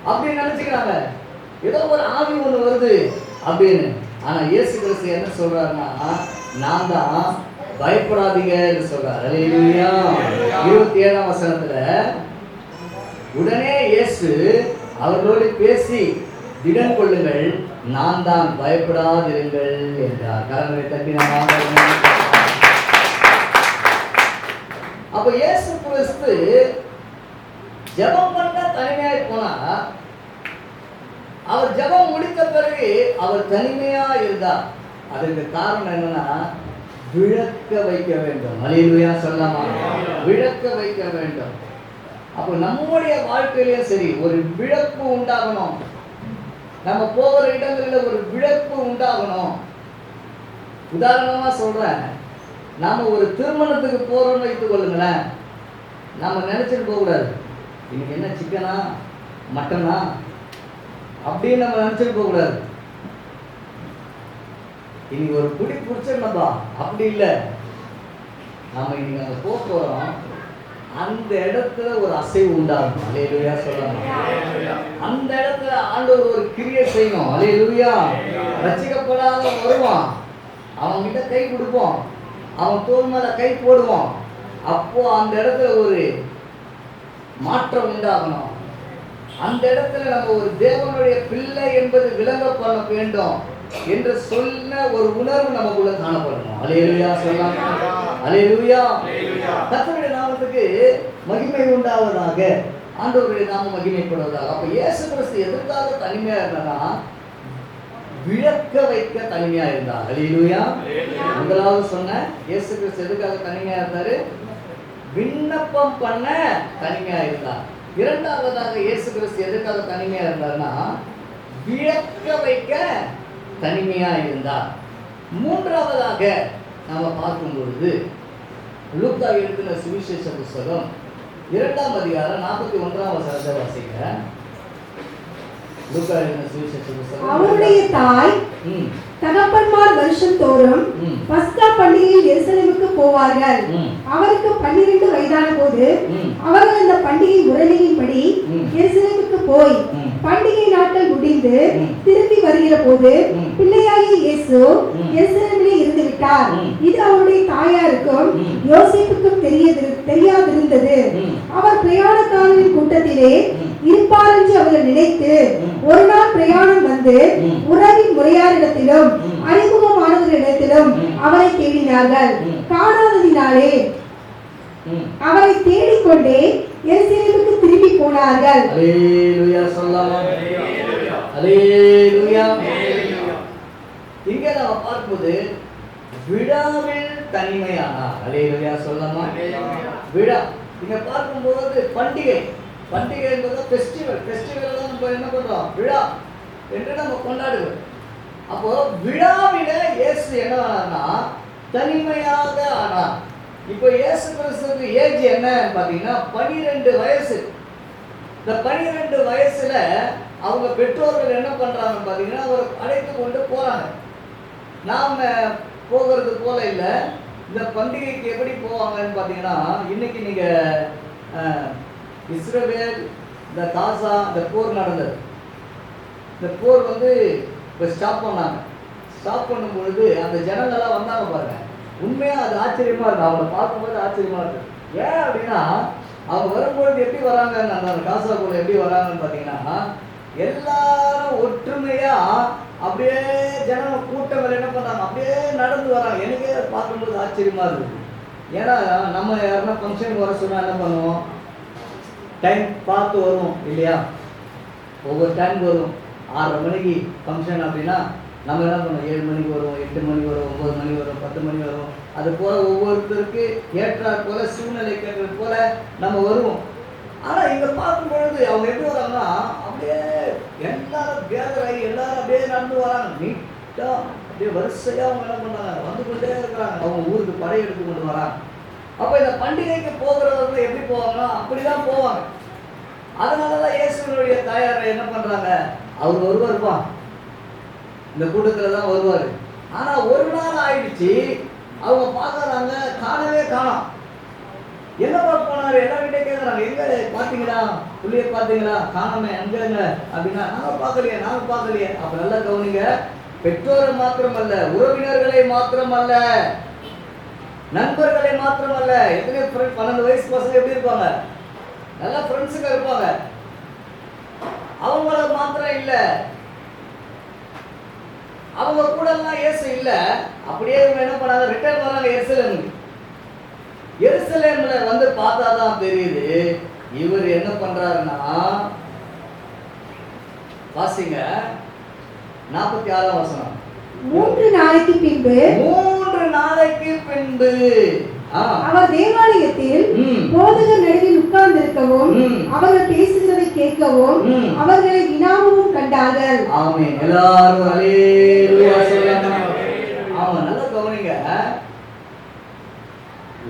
அப்படின்னு நினைச்சுக்கிறாங்க. ஏதோ ஒரு ஆவி ஒண்ணு வருது அப்படின்னு. ஆனா இயேசு கிறிஸ்து என்ன சொல்றாருன்னா, நான் தான், பயப்படாதீங்க என்று சொல்றார். அல்லேலூயா. 27ஆம் வசனத்துல உடனே இயேசு அவர்களோடு பேசி, திடன் கொள்ளுங்கள், நான் தான், பயப்படாதிருங்கள் என்றார். கரங்களை தட்டி நாம். அப்ப இயேசு கிறிஸ்து ஜெபம் பண்ண தனிமையாய் போனா, அவர் ஜெபம் முடித்த பிறகு அவர் தனிமையா இருந்தார். அதுக்கு காரணம் என்னன்னா, விளக்க வைக்க வேண்டும். அல்லேலூயா சொல்லாமா? விளக்க வைக்க வேண்டும். அப்போ நம்முடைய வாழ்க்கையிலும் சரி, ஒரு விளக்கு உண்டாகணும். நம்ம போகிற இடங்களில் ஒரு விளக்கு உண்டாகணும். உதாரணமா சொல்றேன், நாம ஒரு திருமணத்துக்கு போறோம்னு வைத்துக் கொள்ளுங்களேன். நாம நினைச்சிட்டு போக கூடாது, இன்னைக்கு என்ன சிக்கனா மட்டனா அப்படின்னு நம்ம நினைச்சிட்டு போக கூடாது. இன்னைக்கு ஒரு குடி பிடிச்சிருந்தப்பா அப்படி இல்லை. நாம இன்னைக்கு அங்க போறோம், அந்த இடத்துல ஒரு அசைவு உண்டாகும். அல்லேலூயா சொல்லலாம். அந்த இடத்துல ஆண்டவர் ஒரு கிரியை செய்யணும். அல்லேலூயா. ரட்சிக்கப்படாத வருவான், அவன் கிட்ட கை கொடுப்போம், அவன் தோல் மேல கை போடுவோம். அப்போ அந்த இடத்துல ஒரு மாற்றம் உண்டாகணும். அந்த இடத்துல நம்ம ஒரு தேவனுடைய பிள்ளை என்பது விளங்க பண்ண வேண்டும் என்று சொன்ன ஒரு உணர்வு நமக்குள்ள காணப்படணும். அல்லேலூயா சொல்லலாம். அல்லேலூயா. கர்த்தருடைய நாமத்துக்கு மகிமை உண்டாவதாக. ஆண்டவருடைய நாமம் மகிமைப்படுவதாக. அப்ப இயேசு கிறிஸ்து எதற்காக தனிமையா இருந்தானா, விளக்க வைக்க தனிமையா இருந்தார். அல்லேலூயா. முதலாவது சொன்ன இயேசு கிறிஸ்து எதுக்காக தனிமையா இருந்தாரு? விண்ணப்பம் பண்ண தனிமையா இருந்தார். இரண்டாவதாக இயேசு கிறிஸ்து எதுக்காக தனிமையா இருந்தார்னா, விளக்க வைக்க தனிமையா இருந்தார். மூன்றாவதாக நாம் பார்க்கும் பொழுது லூக்கா எழுதின சுவிசேஷ புஸ்தகம் 2ஆம் அதிகாரம் 41ஆம் வசனத்தை வாசிங்க. லூக்கா எழுதின சுவிசேஷ புஸ்தகம். அவருடைய தாய் தகப்பன்மார் வருஷம் தோறும் பஸ்கா பண்டிகையில் எருசலேமுக்கு போவார்கள். அவருக்கு 12 வயதான போது அவர்கள் அந்த பண்டிகை முறைமையின்படி எருசலேமுக்கு போய் பண்டிகை நாட்கள் முடிந்து திரும்பி வருகிற போது பிள்ளையாகிய இயேசு எருசலேமிலே இருந்து விட்டார். இது அவருடைய தாயாருக்கும் யோசேப்புக்கும் தெரியாதிருந்தது. அவர் பிரயாணக்காரரின் கூட்டத்திலே இருப்பார் என்று அவர்கள் நினைத்து ஒரு நாள் பிரயாணம் வந்து உறவின் முறையாரிடத்திலும் அறிமுகமானவர்களிடத்திலும் அவரை தேடினார்கள். காணாததினாலே அவரை தேடிக்கொண்டே எருசலேமுக்கு திரும்பி போனார்கள். அல்லேலூயா சொல்லலாம். அல்லேலூயா. இங்கே நாம் பார்க்கும்போது விழாவில் தனிமையானார். அல்லேலூயா சொல்லலாமா? விழா இங்க பார்க்கும்போது பண்டிகை என்பது ஃபெஸ்டிவல் தான் நம்ம என்ன பண்றோம்? விழா என்று நம்ம கொண்டாடுவோம். அப்போ விழாவில இயேசு என்ன ஆனார்னா தனிமையாக ஆனார். இப்போ இயேசு கிறிஸ்துவுக்கு ஏஜ் என்ன பார்த்தீங்கன்னா 12 வயசு. இந்த 12 வயசுல அவங்க பெற்றோர்கள் என்ன பண்றாங்க பார்த்தீங்கன்னா அவர் அழைத்து கொண்டு போறாங்க. நாம போகிறது போல இல்லை. இந்த பண்டிகைக்கு எப்படி போவாங்கன்னு பார்த்தீங்கன்னா இன்னைக்கு நீங்க இஸ்ரவேல் இந்த காசா இந்த போர் நடந்தது. இந்த போர் வந்து இப்போ ஸ்டாப் பண்ணாங்க. ஸ்டாப் பண்ணும் பொழுது அந்த ஜனங்கள்லாம் வந்தாங்க பாருங்க. உண்மையாக அது ஆச்சரியமாக இருக்குது. அவங்களை பார்க்கும்போது ஆச்சரியமாக இருக்குது. ஏன் அப்படின்னா அவங்க வரும்பொழுது எப்படி வராங்க, அந்த காசாக்குள்ள எப்படி வராங்கன்னு பார்த்தீங்கன்னா எல்லாரும் ஒற்றுமையாக அப்படியே ஜனங்க கூட்டங்கள் என்ன பண்ணுறாங்க அப்படியே நடந்து வராங்க. எனக்கே பார்க்கும்போது ஆச்சரியமாக இருக்குது. ஏன்னா நம்ம யாருன்னா ஃபங்க்ஷன் வர சொன்னால் என்ன பண்ணுவோம்? டைம் பார்த்து வருவோம் இல்லையா? ஒவ்வொரு டைம் வரும். 6:30 மணிக்கு ஃபங்க்ஷன் அப்படின்னா நம்ம என்ன பண்ணுவோம்? 7 மணிக்கு வருவோம், 8 மணிக்கு வரும், 9 மணி வரும், 10 மணி வரும். அது போல் ஒவ்வொருத்தருக்கு ஏற்றாற் போல சூழ்நிலை கேட்டது போல நம்ம வருவோம். ஆனால் இங்கே பார்க்கும் பொழுது அவங்க எப்படி வராங்கன்னா அப்படியே எல்லாரும் கேதராகி எல்லாரும் அப்படியே நடந்து வராங்க. நீட்டாக அப்படியே வரிசையாக அவங்க என்ன பண்ணுறாங்க வந்து கொண்டே இருக்கிறாங்க. அவங்க ஊருக்கு படை எடுத்து கொண்டு வராங்க. அப்போ இந்த பண்டிகைக்கு போகிறவர்கள் எப்படி போவாங்கன்னா அப்படி தான் போவாங்க. அதனால தான் இயேசுவினுடைய தாயாரை என்ன பண்ணுறாங்க? அவர் வருவார்ப்பா, இந்த கூட்டத்தில் தான் வருவார். ஆனால் ஒரு நாள் ஆயிடுச்சு. அவங்க பார்க்குறாங்க, காணவே காணோம். என்னப்பா போனார்? எல்லார்கிட்டே கேட்குறாங்க, எங்கே பார்த்தீங்களா, புள்ளிய பார்த்தீங்களா, காணாமே எங்கங்க அப்படின்னா நாங்கள் பார்க்கலையே. அப்போ நல்லா கவனிங்க. பெற்றோரை மாத்திரமல்ல, உறவினர்களை மாத்திரமல்ல, நண்பர்களை மாத்திரமல்ல. எத்தனை 12 வயசு பசங்க எப்படி இருப்பாங்க? நல்லா ஃப்ரெண்ட்ஸுங்க இருப்பாங்க. அவங்கள மாத்திரம் இல்லை, அவங்க கூட எல்லாம் இயேசு இல்லை. அப்படியே இவங்க என்ன பண்ணாங்க? ரிட்டர்ன் வராங்க எருசலேமுக்கு. எருசலேம்ல வந்து பார்த்தாதான் தெரியுது இவர் என்ன பண்றாருன்னா, வாசிங்க 46ஆம் வசனம். 3 நாளைக்கு பின்பு அவர் தேவாலயத்தில் போதகர் நடுவில் உட்கார்ந்திருக்கவும் அவர்கள் பேசுகிறதை கேட்கவும் அவர்களை வினாவும் கண்டார்கள். ஆமென். எல்லாரும் அல்லேலூயா சொல்லுங்க. ஆமா, நல்லா கவனிங்க.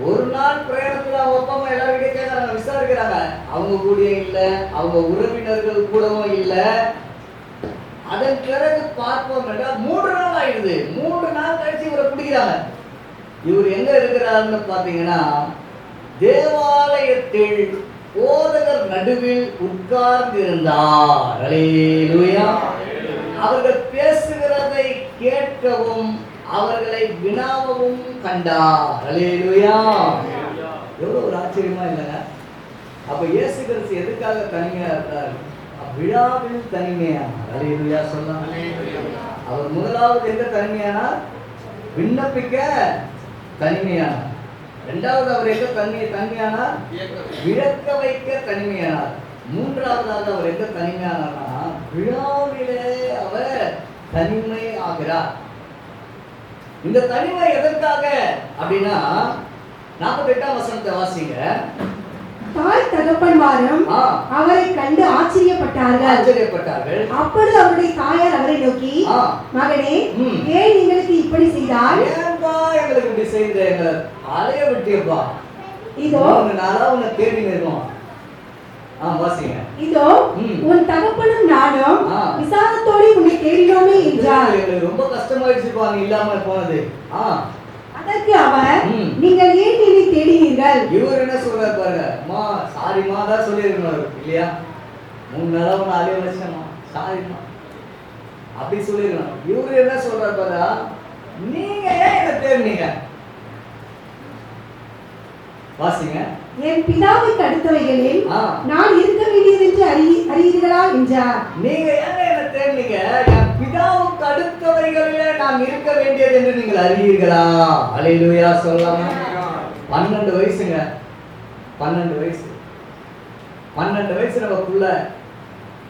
ஒரு நாள் பிரயாணத்துல அவங்க அப்பா அம்மா எல்லாருக்கிட்டே கேட்கறாங்க, விசாரிக்கிறாங்க. அவங்க கூடயே இல்லை, அவங்க உறவினர்கள் கூடவும் இல்லை. அதன் பிறகு பார்ப்போம் என்றால் 3 நாள் ஆயிடுது. 3 நாள் கழிச்சு இவரை பிடிக்கிறாங்க. இவர் எங்க இருக்கிறாருன்னு பார்த்தீங்கன்னா தேவாலயத்தில் போதகர் நடுவில் உட்கார்ந்து இருந்தார். அல்லேலூயா. அவர்கள் பேசுகிறதை கேட்கவும் அவர்களை வினாவும் கண்டார். அல்லேலூயா. எவ்வளவு ஒரு ஆச்சரியமா இல்லைங்க? அப்ப இயேசு கிறிஸ்து எதுக்காக தனிமையா இருந்தார்? விழாவில் தனிமையானார். அல்லேலூயா சொல்லலாம். அவர் முதலாவது எங்க தனிமையானார்? விண்ணப்பிக்க தனிமையானார். இரண்டாவது அவர் எங்க தனிமையானார்? விளக்க வைக்க தனிமையானார். மூன்றாவதாக அவர் எங்க தனிமையானார்னா விழாவிலே அவர் தனிமை ஆகிறார். இந்த தனிமை எதற்காக அப்படின்னா 48ஆம் வசனத்தை வாசிங்க. தாய் தகப்பன்மாரும் அவரை கண்டு ஆச்சரியப்பட்டார்கள். அப்பொழுது அவருடைய தாயார் அவரை நோக்கி, மகனே, ஏன் எங்களுக்கு இப்படி செய்தாய்? ஏன்பா ஏன்பா எங்களுக்கு இப்படி செய்யுற, எங்களை அலைய விட்டியப்பா, இதோ 3 நாளா உன்னை தேடி இருக்கோம். வாசிங்க. இதோ உன் தகப்பனும் நானும் விசாரத்தோடு உன்னை தேடினோமே என்றார். எங்களுக்கு ரொம்ப கஷ்டமாயிடுச்சுப்பா நீ இல்லாம போனது. அதற்கு அவர், நீங்கள் ஏன் என்னை தேடினீர்கள்? இவர் என்ன சொல்றாரு பாருங்க, அம்மா சாரிமா தான் சொல்லியிருக்கணும் இல்லையா, 3 நாளா உன்னை அலைய வச்சேம்மா, சாரிமா அப்படி சொல்லிருக்கணும். இவரு என்ன சொல்றாரு பாருங்க, நீங்க ஏன் என்ன தேடினீங்க? வாசிங்க. என் பிதாவுக்கு அடுத்தவைகளில் நான் இருக்க வேண்டியது என்று அறியீர்களா என்றார். நீங்க ஏன் என்ன தேடினீங்க? என் பிதாவுக்கு அடுத்தவைகளிலே நான் இருக்க வேண்டியது என்று நீங்கள் அறியீர்களா? அல்லேலூயா சொல்லலாமா? 12 வயசுங்க, 12 வயசு. 12 வயசு நமக்குள்ள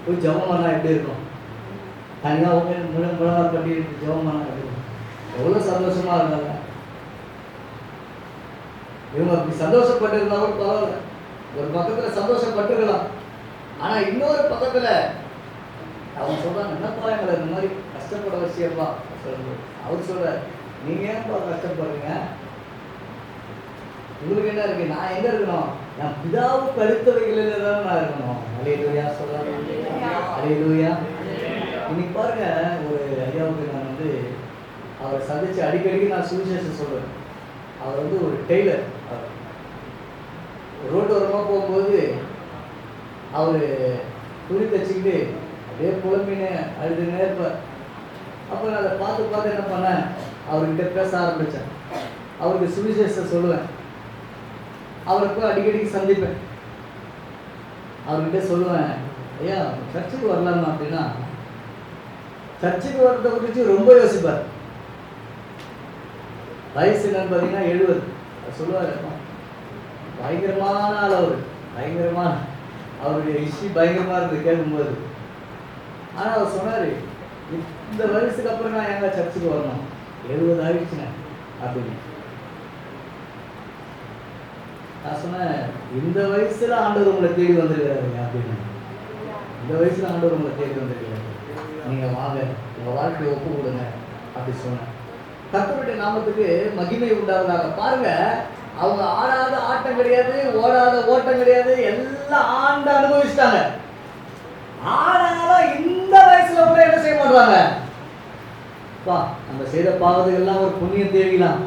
போய் ஜெபம் பண்ணா எப்படி இருக்கும்? தனியா முழங்கால் கட்டி ஜெபம் பண்ணா எப்படி இருக்கும்? எவ்வளவு சந்தோஷமா இருந்தாங்க. இவங்க அப்படி சந்தோஷப்பட்டு இருந்தாலும் பரவாயில்ல, ஒரு பக்கத்துல சந்தோஷப்பட்டுக்கலாம். ஆனா இன்னொரு பக்கத்துல அவங்க சொல்றாங்க, என்னப்பா எங்களை இந்த மாதிரி கஷ்டப்பட வச்சியப்பா சொல்லுங்க. அவர் சொல்ற, நீங்க ஏன்ப்பா கஷ்டப்படுறீங்க? உங்களுக்கு என்ன இருக்கு? நான் எங்க இருக்கணும்? என் பிதாவுக்கு அடுத்தவைகளில் தான் நான் இருக்கணும். அல்லேலூயா சொல்லலாம். அல்லேலூயா. இன்னைக்கு பாருங்க, ஒரு ஐயாவுக்கு நான் அவரை சந்திச்சு அடிக்கடிக்கு நான் சுவிசேஷம் சொல்றேன். அவர் ஒரு டெய்லர். ரோட்டோரமாக போகும்போது அவர் துணி தைச்சிக்கிட்டு அப்படியே புலம்பின்னு அழுதுன்னே இருப்பார். அப்போ நான் அதை பார்த்து என்ன பண்ணேன், அவர்கிட்ட பேச ஆரம்பித்தேன். அவருக்கு சுவிசேஷம் சொல்லுவேன். அவரை போய் அடிக்கடிக்கு சந்திப்பேன். அவர்கிட்ட சொல்லுவேன், ஐயா சர்ச்சுக்கு வரலாமா அப்படின்னா, சர்ச்சுக்கு வர்றதை குறித்து ரொம்ப யோசிப்பார். வயசு என்னன்னு பார்த்தீங்கன்னா 70. சொல்லுவார், பயங்கரமான ஆள் அவர், பயங்கரமான, அவருடைய ஹிஸ்ட்ரி பயங்கரமாக இருக்குது கேட்கும்போது. ஆனால் அவர் சொன்னார், இந்த வயசுக்கு அப்புறம் நான் எங்க சர்ச்சுக்கு வரணும், 70 ஆயிடுச்சுங்க அப்படின்னு. நான் சொன்னேன், இந்த வயசுல ஆண்டவர் உங்களை தேடி வந்துருக்காருங்க அப்படின்னு. இந்த வயசுல ஆண்டவர் உங்களை தேடி வந்துருக்காரு, நீங்க வாங்க, உங்க வாழ்க்கையை ஒப்பு கொடுங்க அப்படி சொன்னேன். கர்த்தருடைய நாமத்துக்கு மகிமை உண்டாவதாக. பாருங்க, அவங்க ஆடாத ஆட்டம் கிடையாது, ஓடாத ஓட்டம் கிடையாது, எல்லாம் ஆண்டு அனுபவிச்சிட்டாங்க. ஆனாலும் இந்த வயசுல கூட என்ன செய்ய மாட்டாங்க, நம்ம செய்த பாவத்துக்கெல்லாம் ஒரு புண்ணியம் தேடிக்கலாம்,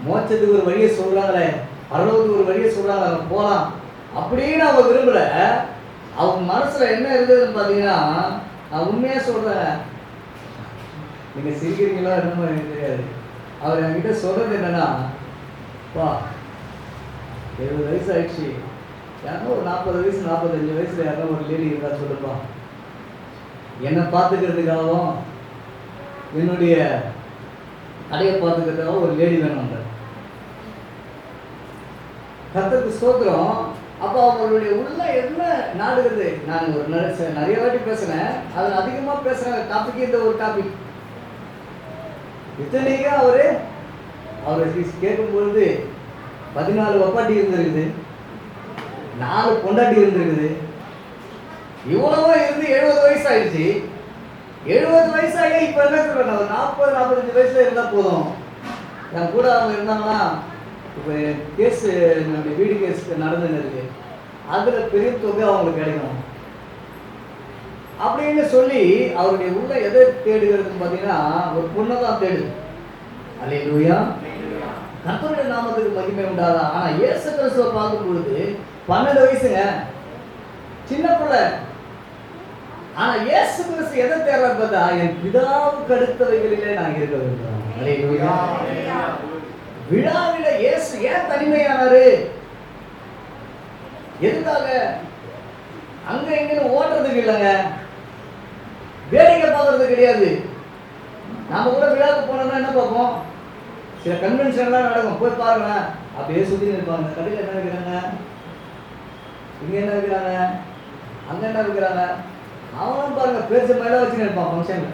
மோட்சத்துக்கு ஒரு வழியை சொல்றாங்களே, பரலோகத்துக்கு ஒரு வழியை சொல்றாங்க, அவங்க போலாம் அப்படின்னு அவங்க விரும்பல. அவங்க மனசுல என்ன இருக்குதுன்னு பாத்தீங்கன்னா, நான் உண்மையா சொல்றேன், நீங்க சிரிக்கிறீங்களா என்னமோ எனக்கு தெரியாது. அவர் என்கிட்ட சொல்றது என்னன்னா, 70 வயசு ஆயிடுச்சு, யாரும் ஒரு 40 வயசு 45 வயசுல யாரும் ஒரு லேடி இருந்தா சொல்லுப்பா, என்னை பார்த்துக்கிறதுக்காகவும் என்னுடைய கடையை பார்த்துக்கிறதுக்காகவும் ஒரு லேடி வேணும். கர்த்தருக்கு ஸ்தோத்திரம். அப்போ அவங்களுடைய உள்ள என்ன நாடுகிறது, நான் ஒரு நிறைய வாட்டி பேசுனேன், அதில் அதிகமாக பேசுகிற டாபிக் இந்த ஒரு டாபிக். இத்தனைக்கு அவரு கேட்கும்பொழுது 14 வப்பாட்டி இருந்திருக்குது, 4 பொண்டாட்டி இருந்திருக்குது, இவ்வளவோ இருந்து 70 வயசு ஆயிடுச்சு. 70 வயசு ஆகி இப்போ என்ன சொல்றேன், ஒரு 40-45 வயசுல இருந்தால் போதும். என் கூட அவங்க இருந்தாங்கன்னா, இப்போ கேஸ் நம்முடைய வீடு கேஸ் நடந்துன்னு இருக்கு, அதில் பெரிய தொகை அவங்களுக்கு கிடைக்கும் அப்படின்னு சொல்லி அவருடைய உள்ள எதை தேடுகிறதுன்னு பார்த்தீங்கன்னா, ஒரு பொண்ணை தான் தேடுது. அல்லேலூயா. கர்த்தருடைய நாமத்துக்கு மகிமை உண்டாதா. ஆனா இயேசு கிறிஸ்துவை பார்க்கும் பொழுது 12 வயசுங்க, சின்ன பிள்ளை. ஆனா இயேசு கிறிஸ்து எதை தேடுறாரு பார்த்தா, என் பிதாவுக்கு அடுத்தவைகளிலே நான் இருக்க வேண்டும். அல்லேலூயா. விழாவில இயேசு ஏன் தனிமையானாரு, எதுக்காக? அங்க எங்கன்னு ஓட்டுறதுக்கு இல்லைங்க, வேடிக்கை பார்க்கறது கிடையாது. நாம கூட விழாவுக்கு போனோம்னா என்ன பார்ப்போம், சில கன்வென்ஷன்லாம் நடக்கும், போய் பாருங்க, அப்படியே சுற்றி இருப்பாங்க. கடையில் என்ன வைக்கிறாங்க, இங்க என்ன வைக்கிறாங்க, அங்க என்ன வைக்கிறாங்க, அவனும் பாருங்க பேச்சு மேல வச்சுன்னு இருப்பான். ஃபங்க்ஷன்ல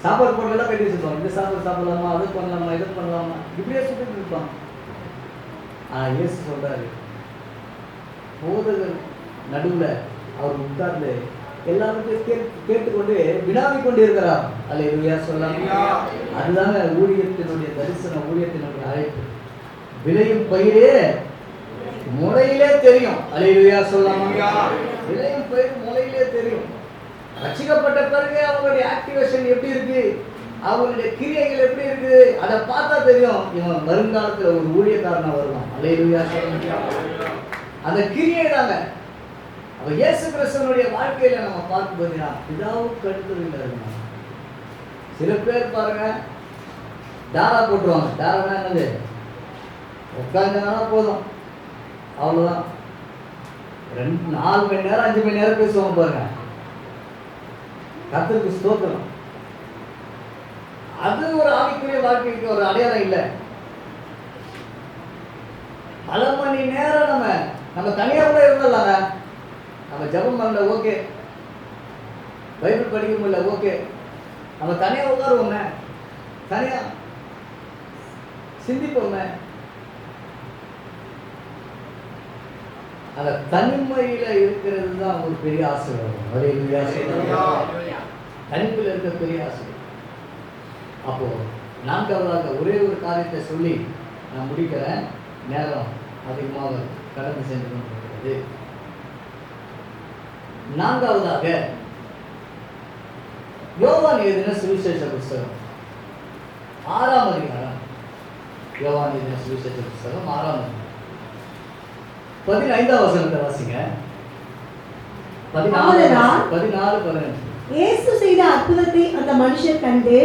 சாப்பாடு போட்டெல்லாம் கட்டி வச்சிருப்பாங்க, இந்த சாப்பாடு சாப்பிடலாமா, அது பண்ணலாமா, இது பண்ணலாமா, இப்படியே சுற்றிட்டு இருப்பாங்க. ஆனா இயேசு சொல்றாரு, போதகர் நடுவுல அவர் உட்கார்ந்து எல்லாருக்கும் கேட்டுக்கொண்டு வினாவிக் கொண்டு இருக்கிறார். அல்லேலூயா சொல்லலாம். அதுதாங்க ஊழியத்தினுடைய தரிசனம், ஊழியத்தினுடைய அழைப்பு. விளையும் பயிரே முளையிலே தெரியும். அல்லேலூயா சொல்லலாம். விளையும் பயிர் முளையிலே தெரியும். ரட்சிக்கப்பட்ட பிறகு அவங்களுடைய ஆக்டிவேஷன் எப்படி இருக்கு, அவங்களுடைய கிரியைகள் எப்படி இருக்கு, அதை பார்த்தா தெரியும் இவன் வருங்காலத்தில் ஒரு ஊழியக்காரனா வருவான். அல்லேலூயா சொல்லலாம். அந்த கிரியை தாங்க. அப்ப இயேசு கிறிஸ்துவனுடைய வாழ்க்கையில நம்ம பார்க்கும்போது பிதாவுக்கு அடுத்தது இல்லை. சில பேர் பாருங்க தாரா போட்டுருவாங்க. தாரானா என்னது, உட்காந்தாங்கன்னா போதும், அவ்வளவுதான். 4 மணி நேரம் 5 மணி நேரம் பேசுவாங்க பாருங்க. கர்த்தருக்கு ஸ்தோத்திரம். அது ஒரு ஆவிக்குரிய வாழ்க்கைக்கு ஒரு அடையாளம் இல்லை. பல மணி நேரம் நம்ம தனியா கூட இருந்தலாங்க. நம்ம ஜபம் பண்ணல, ஓகே. பைபிள் படிக்க முடியல, ஓகே. நம்ம தனியா உட்காருவோங்க, தனியா சிந்திப்போங்க. அந்த தனிமையில இருக்கிறது தான் ஒரு பெரிய ஆசீர்வாதம். தனிமையில் இருக்க பெரிய ஆசீர்வாதம். அப்போ 4வதாக ஒரே ஒரு காரியத்தை சொல்லி நான் முடிக்கிறேன். நேரம் அதிகமாக கடந்து சென்று கொண்டிருக்கிறது. 4வதாக யோவான் எழுதின சுவிசேஷ புஸ்தகம் 6ஆம் அதிகாரம். யோவான் எழுதின சுவிசேஷ புஸ்தகம் 6ஆம் அதிகாரம் 15ஆம் வசனத்தை வாசிங்க. 14-15. இயேசு செய்த அற்புதத்தை அந்த மனுஷர் கண்டு,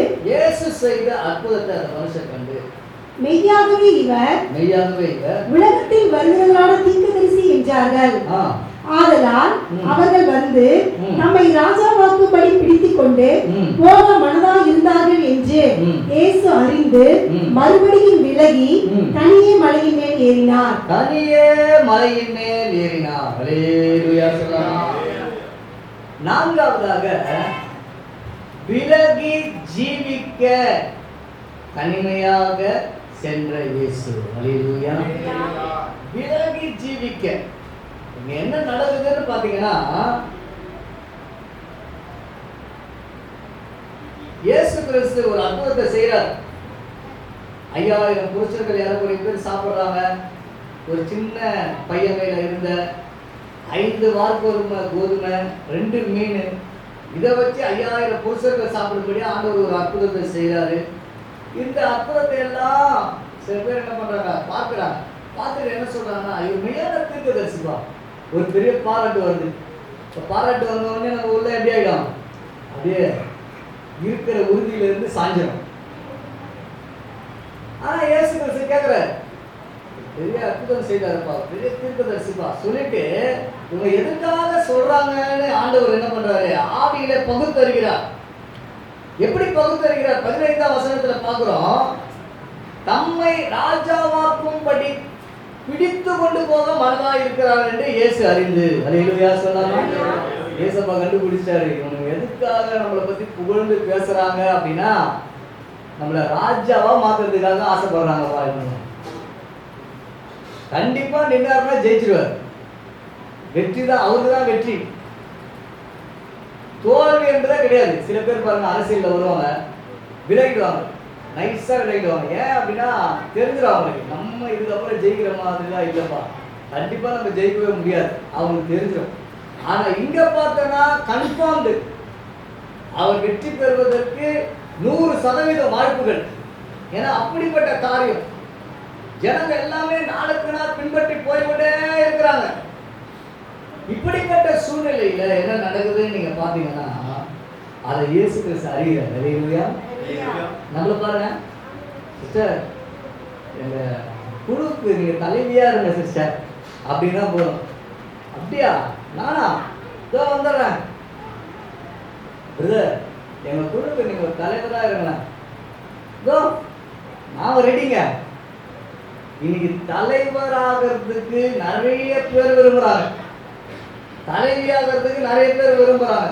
மெய்யாகவே இவர் உலகத்தில் வருகிறவர்களான தீர்க்கதரிசி என்றார்கள். ஆதலால் அவர்கள் வந்து நம்மை ராஜாவாக்கும்படி பிடித்துக் கொண்டு போக மனதாக இருந்தார்கள் என்று இயேசு அறிந்து மறுபடியும் விலகி தனியே மலையின் மேல் ஏறினார். அல்லேலூயா சொல்லலாம். 4வதாக விலகி ஜீவிக்க தனிமையாக சென்ற இயேசு. அல்லேலூயா. விலகி ஜீவிக்க இங்க என்ன நடக்குதுன்னு பாத்தீங்கன்னா, இயேசு கிறிஸ்து ஒரு அற்புதத்தை செய்யறார். 5000 புருஷர்கள் 200 பேர் சாப்பிடுறாங்க. ஒரு சின்ன பையன் கையில இருந்த 5 வார்கோதுமை கோதுமை 2 மீன், இதை வச்சு 5000 புருஷர்கள் சாப்பிடும்படி ஆண்டவர் ஒரு அற்புதத்தை செய்யறாரு. இந்த அற்புதத்தை எல்லாம் சில பேர் என்ன பண்றாங்க, பார்க்கிறாங்க. பார்த்துட்டு என்ன சொல்றாங்கன்னா, இவர் மெய்யான தீர்க்கதரிசிப்பா. ஒரு பெரிய பாராட்டு வருது. பாராட்டு வந்த உடனே நம்ம உள்ள எப்படி ஆகிடும், அப்படியே இருக்கிற உறுதியில இருந்து சாஞ்சிடும். ஆனா இயேசு கிறிஸ்து கேட்கிறாரு, பெரிய அற்புதம் செய்தாருப்பா, பெரிய தீர்க்கதரிசிப்பா சொல்லிட்டு இவங்க எதுக்காக சொல்றாங்கன்னு ஆண்டவர் என்ன பண்றாரு, ஆவியில பகுத்தறிகிறார். எப்படி பகுத்தறிகிறார்? 15ஆம் வசனத்துல பார்க்கிறோம், தம்மை ராஜாவாக்கும்படி பிடித்து கொண்டு போக மனதாக இருக்கிறார் என்று இயேசு அறிந்து. அல்லேலூயா சொல்லலாமா? இயேசப்பா கண்டுபிடிச்சாரு, இவங்க எதுக்காக நம்மளை பத்தி புகழ்ந்து பேசுறாங்க அப்படின்னா, நம்மளை ராஜாவா மாத்துறதுக்காக ஆசைப்படுறாங்கப்பா. இவங்க கண்டிப்பா நின்னாருன்னா ஜெயிச்சிருவார். வெற்றி தான், அவருக்கு தான் வெற்றி. தோல்வி என்றதே கிடையாது. சில பேர் பாருங்க, அரசியல்ல வருவாங்க, விலகிடுவாங்க, நைஸா விலகிடுவாங்க. ஏன் அப்படின்னா தெரிஞ்சிடும் அவங்களுக்கு, நம்ம இதுக்கப்புறம் ஜெயிக்கிற மாதிரிலாம் இல்லப்பா, கண்டிப்பா நம்ம ஜெயிக்கவே முடியாது, அவங்களுக்கு தெரிஞ்சிடும். ஆனா இங்க பார்த்தோன்னா கன்ஃபார்ம்டு, அவர் வெற்றி பெறுவதற்கு 100% வாய்ப்புகள். ஏன்னா அப்படிப்பட்ட காரியம் ஜனங்க எல்லாமே நாளுக்கு நாள் பின்பற்றி போய்கொண்டே இருக்கிறாங்க. இப்படிப்பட்ட சூழ்நிலையில என்ன நடக்குதுன்னு நீங்க பாத்தீங்கன்னா, அதை இயேசு கிறிஸ்து அறிகிறார். அல்லேலூயா. நம்மள பாருங்க சிஸ்டர், எங்க குழுக்கு நீங்க தலைவியா இருங்க சிஸ்டர் அப்படின்னா போதும். அப்படியா, நானா இதோ வந்துடுறேன் பிரதர், எங்க குழுக்கு நீங்க ஒரு தலைவரா இருங்களேன், இதோ நான் ரெடிங்க. இன்னைக்கு தலைவராகிறதுக்கு நிறைய பேர் விரும்புறாங்க, தலைவியாகிறதுக்கு நிறைய பேர் விரும்புறாங்க.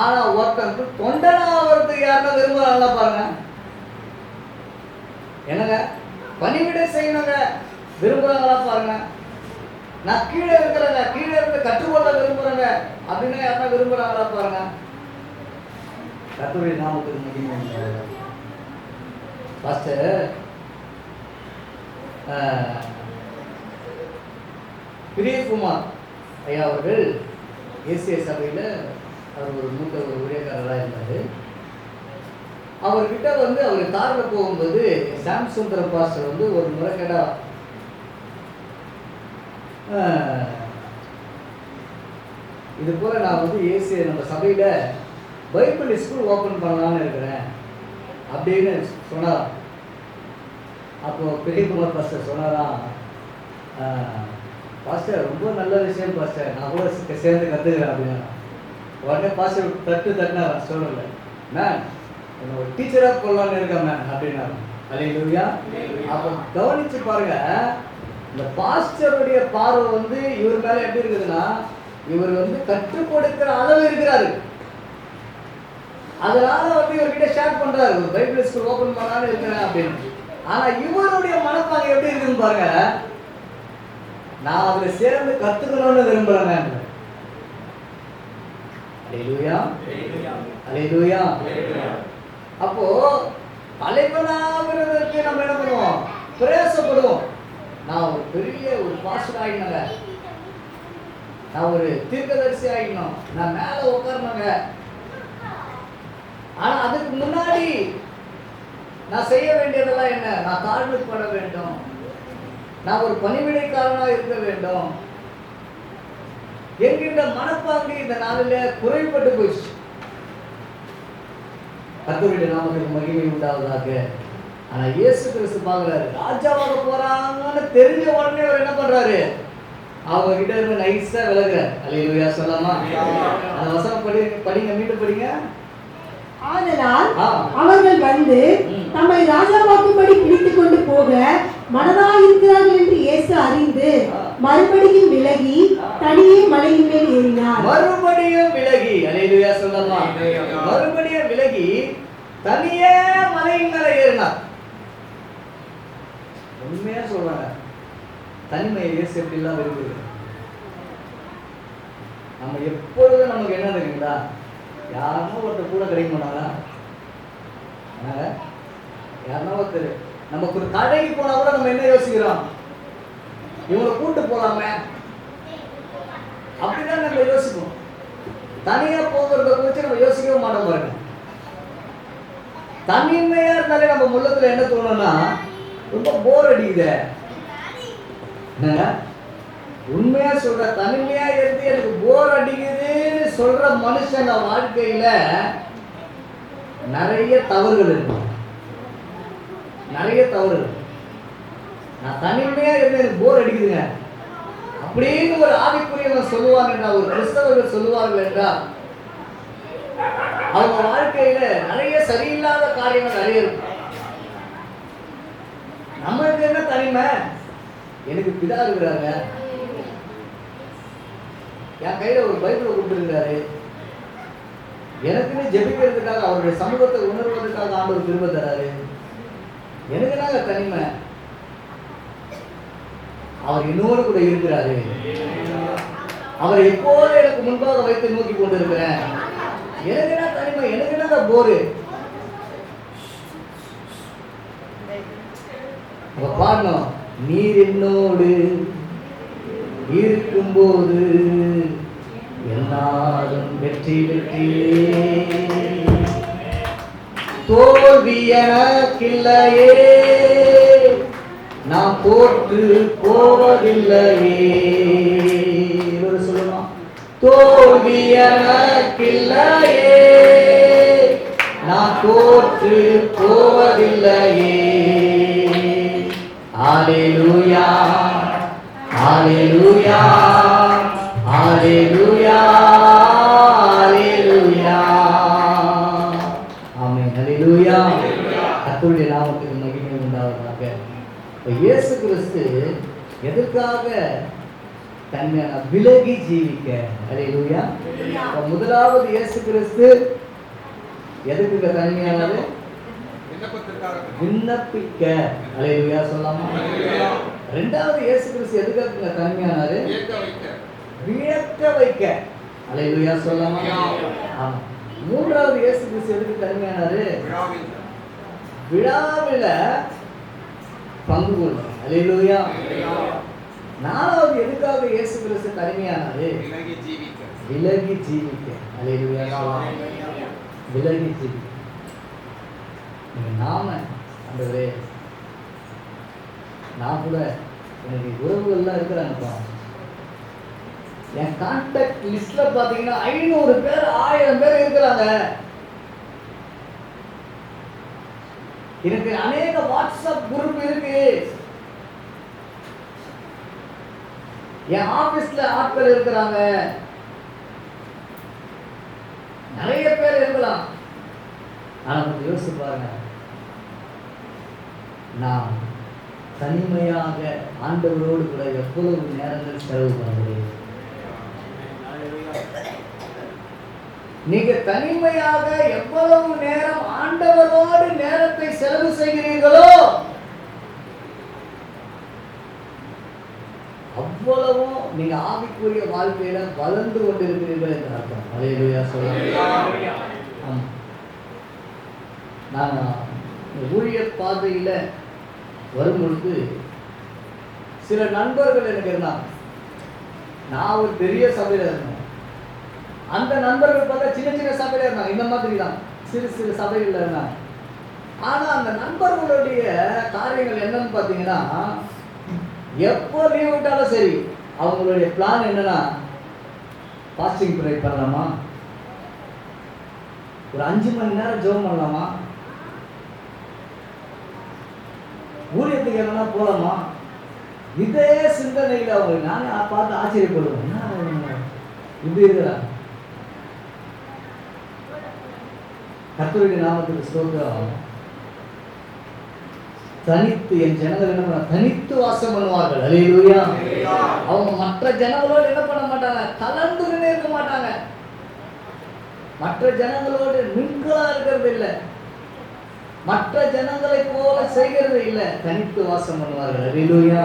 ஆனா ஒருத்தருக்கு தொண்டனாகிறதுக்கு யாருன்னா விரும்புறாங்களா பாருங்க. என்னங்க பணிவிடை செய்யணுங்க விரும்புறாங்களா பாருங்க. நான் கீழே இருக்கிறேங்க, கீழே இருந்து கற்றுக்கொள்ள விரும்புறேங்க அப்படின்னா யாரா விரும்புறாங்களா பாருங்க. கர்த்தருடைய நாமத்துக்கு மகிமை உண்டாவதாக. பாஸ்டர் பிரியகுமார் ஐயா அவர்கள் ஏசிய சபையில் அவர் ஒரு மூத்த ஒரு ஊழியக்காரராக இருந்தார். அவர்கிட்ட அவர் காரில் போகும்போது சாம் சுந்தர பாஸ்டர் ஒரு முறைகேடா இது போல் நான் ஏசிய நம்ம சபையில் பைபிள் ஸ்கூல் ஓப்பன் பண்ணலான்னு இருக்கிறேன் அப்படின்னு சொன்னார். அப்போது பெரியகுமார் பாஸ்டர் சொன்னாராம், பாஸ்டர் ரொம்ப நல்ல விஷயம் பாஸ்டர், நான் கூட சேர்ந்து கற்றுக்கிறேன் அப்படின்னா. உடனே பாஸ்டர் தட்டினாரா சொல்லலை, மேம் என்ன ஒரு டீச்சராக போடலான்னு இருக்கேன் மேம் அப்படின்னாரு. அல்லேலூயா. அப்போ கவனிச்சு பாருங்க, இந்த பாஸ்டருடைய பார்வை இவர் மேலே எப்படி இருக்குதுன்னா, இவர் கற்றுக் கொடுக்கிற அளவு இருக்கிறாரு. அதனால இவர்கிட்ட ஷேர் பண்றாரு, ஒரு பைபிள் ஸ்கூல் ஓபன் பண்ணலான்னு இருக்கிறேன் அப்படின்னு. ஆனா இவருடைய மனப்பாங்க எப்படி இருக்குன்னு பாருங்க, நான் அதுல சேர்ந்து கத்துக்கணும்னு விரும்புறேன். அல்லேலூயா, அல்லேலூயா. அப்போ தலைவனாகிறதுக்கு நம்ம என்ன பண்ணுவோம், பிரயாசப்படுவோம். நான் ஒரு பெரிய ஒரு பாஸ்டர் ஆகினங்க, நான் ஒரு தீர்க்கதரிசி ஆகினோம், நான் மேல உட்காரணுங்க. ஆனா அதுக்கு முன்னாடி நான் செய்ய வேண்டியதெல்லாம் என்ன, நான் தாழ்மைப்பட வேண்டும், நான் ஒரு பணிவிடைக்காரனா இருக்க வேண்டும் என்கின்ற மனப்பாங்கு இந்த நாளில் குறைபட்டு போயிடுச்சு. கர்த்தருடைய நாமத்துக்கு மகிமை உண்டாவதாக. ஆனா இயேசு கிறிஸ்து பார்க்கிறாரு, ராஜாவாக போறாங்கன்னு தெரிஞ்ச உடனே அவர் என்ன பண்றாரு, அவங்க கிட்ட இருந்து நைஸா விலகுறாரு. அல்லேலூயா சொல்லாமா? அந்த வசனம் படிங்க, மீண்டும் படிங்க. ஆதலால் அவர்கள் தம்மை ராஜாவாக்கும்படி பிடித்துக் கொண்டு போக மனதாயிருக்கிறார்கள் என்று இயேசு அறிந்து மறுபடியும் விலகி தனியே மலையின் மேல் ஏறினார். மறுபடியும் விலகி, அல்லேலூயா சொல்லாமா? மறுபடியும் விலகி தனியே மலையின் மேல ஏறினார். உண்மையா சொல்றாங்க, தனிமையை இயேசு எப்படிலாம் விரும்புது. நம்ம எப்பொழுதும் நமக்கு என்ன தெரியுங்களா, யாருன்னா ஒருத்தர் கூட கிடைக்க மாட்டாங்களா? யாருன்னா ஒருத்தர் நமக்கு ஒரு கடைக்கு போனா கூட நம்ம என்ன யோசிக்கிறோம், இவங்களை கூட்டு போலாமே அப்படிதான் நம்ம யோசிப்போம். தனியா போகிறத குறித்து நம்ம யோசிக்கவே மாட்டோம் பாருங்க. தனிமையா இருந்தாலே நம்ம உள்ளத்துல என்ன தோணும்னா, ரொம்ப போர் அடிக்குது. உண்மையா சொல்ற, தனிமையா இருந்து எனக்கு போர் அடிக்குதுன்னு சொல்ற மனுஷங்க வாழ்க்கையில நிறைய தவறுகள் இருக்கு, நிறைய தவறுகள். நான் தனிமையா இருந்து எனக்கு போர் அடிக்குதுங்க அப்படின்னு ஒரு ஆவிக்குரியவன் சொல்லுவாங்க என்றால், ஒரு கிறிஸ்தவர்கள் சொல்லுவார்கள் என்றால், அவங்க வாழ்க்கையில நிறைய சரியில்லாத காரியங்கள் நிறைய இருக்கு. நம்மளுக்கு என்ன தனிமை, எனக்கு பிதா இருக்கிறாங்க, என் கையில ஒரு பைபிளை கொடுத்துருக்கிறாரு, எனக்குன்னு ஜெபிக்கிறதுக்காக அவருடைய சமூகத்தை உணர்வதற்காக ஆண்டவர் கிருபை தராரு, எனக்கு என்னங்க தனிமை, அவர் என்னோடு கூட இருக்கிறாரு, அவர் எப்போது எனக்கு முன்பாக வைத்து நோக்கி கொண்டு இருக்கிறேன், எனக்கு என்ன தனிமை, எனக்கு என்ன போரு. பாடணும், நீர் என்னோடு இருக்கும்போது எல்லாரும் வெற்றி வெற்றியே, தோல்வி எனக்கில்லையே, நான் தோற்று போவதில்லையே. சொல்லணும், தோல்வி எனக்கில்லையே, நான் தோற்று போவதில்லையே. அல்லேலூயா, அல்லேலூயா, அல்லேலூயா, அல்லேலூயா. ஆமென், அல்லேலூயா. கர்த்தருடைய நாமத்துக்கு மகிமை உண்டாவதாக. இயேசு கிறிஸ்து எதற்காக தன்னை விலகி ஜீவிக்க? அல்லேலூயா. முதலாவது இயேசு கிறிஸ்து எதுக்கு தனிமையானது? விண்ணப்பிக்க. அல்லேலூயா சொல்லாமா? ரெண்டாவது இயேசு கிறிஸ்து எதுக்காக தனிமையானாரு? வியக்க வைக்க. அல்லேலூயா சொல்லலாமா? ஆமா. மூன்றாவது இயேசு கிறிஸ்து எதுக்கு தனிமையானாரு? விழாவில பங்கு கொள்ள. அல்லேலூயா. நாலாவது எதுக்காக இயேசு கிறிஸ்து தனிமையானாரு? விலகி ஜீவிக்க. அல்லேலூயா சொல்லலாமா? விலகி ஜீவிக்க. நாம ஆண்டவரே, நான் கூட எனக்கு உறவுகள்லாம் இருக்கிறாங்கப்பா, என் கான்டாக்ட் லிஸ்ட்ல பாத்தீங்கன்னா 500 பேர் 1000 பேர் இருக்கிறாங்க. எனக்கு அநேக வாட்ஸ்அப் குரூப் இருக்கு. என் ஆபீஸ்ல ஆட்கள் இருக்கிறாங்க, நிறைய பேர் இருக்கலாம். ஆனா கொஞ்சம் யோசிச்சு பாருங்க, நான் தனிமையாக ஆண்டவரோடு கூட எவ்வளவு நேரங்கள் செலவு பண்ண முடியும்? நீங்க தனிமையாக எவ்வளவு நேரம் ஆண்டவரோடு நேரத்தை செலவு செய்கிறீர்களோ அவ்வளவும் நீங்க ஆவிக்குரிய வாழ்க்கையில வளர்ந்து கொண்டிருக்கிறீர்கள் என்று அர்த்தம். அல்லேலூயா சொல்லுங்க. நான் ஊழியர் பாதையில வரும்பொழுது சில நண்பர்கள் எனக்கு இருந்தாங்க. நான் ஒரு பெரிய சபையில இருந்தேன். அந்த நண்பர்கள் பார்த்தா சின்ன சின்ன சபையில இருந்தாங்க, இந்த மாதிரி தான் சிறு சிறு சபைகள்ல இருந்தாங்க. ஆனா அந்த நண்பர்களுடைய காரியங்கள் என்னன்னு பார்த்தீங்கன்னா, எப்போ லீவ் விட்டாலும் சரி அவங்களுடைய பிளான் என்னன்னா, ஃபாஸ்டிங் ப்ரே பண்ணலாமா, ஒரு 5 மணி நேரம் ஜெபம் பண்ணலாமா, ஊழியத்துக்கு எங்கன்னா போலாமா, இதே சிந்தனையில் அவங்க நானே பார்த்து ஆச்சரியப்படுவேன். இப்படி இருக்கிறாங்க. கர்த்தருடைய நாமத்துக்கு ஸ்தோத்திரம். தனித்து என் ஜனங்கள் என்ன பண்ண, தனித்து வாசம் பண்ணுவார்கள். அல்லேலூயா. அவங்க மற்ற ஜனங்களோடு என்ன பண்ண மாட்டாங்க, கலந்து இருக்க மாட்டாங்க. மற்ற ஜனங்களோடு மிங்கலா இருக்கிறது இல்லை, மற்ற ஜனங்களை போல செய்கிறது இல்லை, தனித்து வாசம் பண்ணுவார்கள். அல்லேலூயா.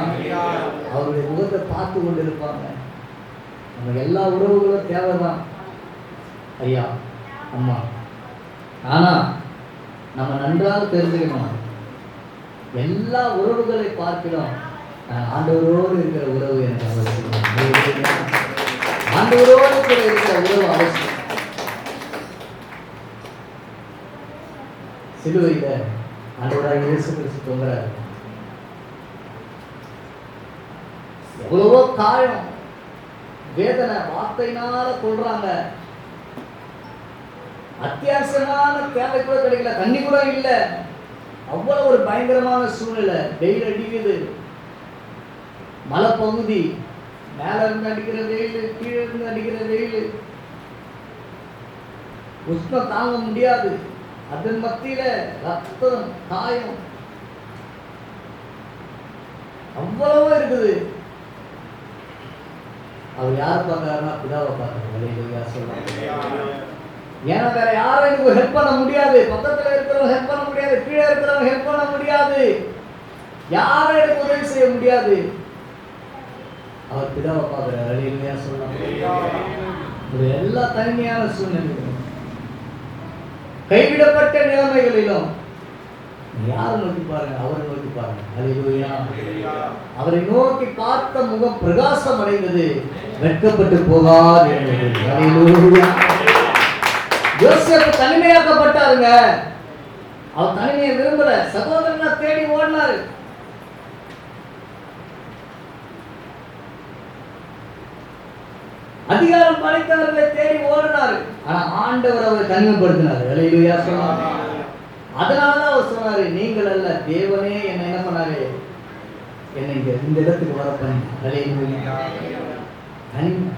அவருடைய முகத்தை பார்த்து கொண்டு இருப்பாங்க. நம்ம எல்லா உறவுகளும் தேவைதான் ஐயா, அம்மா. ஆனா நம்ம நன்றாக தெரிஞ்சுக்கணும், எல்லா உறவுகளை பார்க்கிறோம், ஆண்டவரோடு இருக்கிற உறவு எனக்கு அவசியம். ஆண்டவரோடு கூட இருக்கிற உறவு அவசியம். சிலுவையில ஆண்டவராக இயேசு கிறிஸ்து தொங்குறார். எவ்வளவோ காயம், வேதனை, வார்த்தையினால கொள்றாங்க. அத்தியாவசியமான தேவை கூட கிடைக்கல, தண்ணி கூட இல்லை. அவ்வளவு ஒரு பயங்கரமான சூழ்நிலை. வெயில் அடிக்குது, மலைப்பகுதி, மேல இருந்து அடிக்கிற வெயில், கீழே இருந்து அடிக்கிற வெயில், உஷ்ணம் தாங்க முடியாது. அதன் மத்தியில ரத்தம், காயம் அவ்வளவா இருக்குது. அவர் யார் பார்க்கறாருன்னா பிதாவை பார்க்கறாரு. சொல்றாங்க. ஏன்னா வேற யாரும் எனக்கு ஹெல்ப் பண்ண முடியாது, பக்கத்துல இருக்கிறவங்க ஹெல்ப் பண்ண முடியாது, கீழே இருக்கிறவங்க ஹெல்ப் பண்ண முடியாது, யாரும் எனக்கு உதவி செய்ய முடியாது. அவர் பிதாவை பார்க்கிறார். அல்லேலூயா சொல்லலாம். ஒரு எல்லா தனிமையான சூழ்நிலையிலும், கைவிடப்பட்ட நிலைமைகளிலும் யாரை நோக்கி பாருங்க, அவரை நோக்கி பாருங்க. அல்லேலூயா. அவரை நோக்கி பார்த்த முகம் பிரகாசம் அடைந்தது, வெட்கப்பட்டு போகாது இருந்தது. அல்லேலூயா. யோசேப்பு தனிமையாக்கப்பட்டாருங்க. அவர் தனிமையை விரும்பல, சகோதரனை தேடி ஓடினாரு. அதிகாரம் படைத்தவர்களை தேடி ஓடினாரு. ஆனா ஆண்டவர் அவரை தனிமைப்படுத்தினார். அல்லேலூயா சொன்னார். அதனாலதான் அவர் சொன்னாரு, நீங்கள் அல்ல தேவனே என்ன என்ன பண்ணாரு, என்னை இந்த இடத்துக்கு வர பண்ணி. அல்லேலூயா. தனிமை.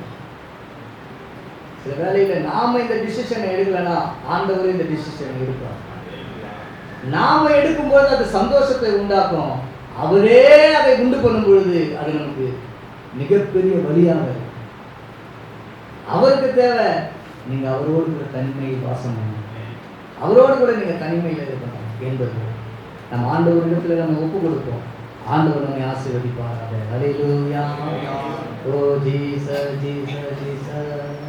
சில வேளையில நாம இந்த டிசிஷனை எடுக்கலன்னா ஆண்டவர் இந்த டிசிஷனை எடுப்பார். நாம எடுக்கும்போது அது சந்தோஷத்தை உண்டாக்கும். அவரே அதை உண்டு பண்ணும் பொழுது அது நமக்கு மிகப்பெரிய வழியாக இருக்கும். அவருக்கு தேவை நீங்க அவரோடு கூட தனிமையில் வாசம் பண்ணணும், அவரோடு கூட நீங்க தனிமையில் இருக்கணும் என்பது நம்ம ஆண்டவரிடத்துல நம்ம ஒப்பு கொடுப்போம். ஆண்டவர் நம்மை ஆசீர்வதிப்பாராக. ஹல்லேலூயா. ஓ ஜீசஸ் ஜீசஸ் ஜீசஸ்.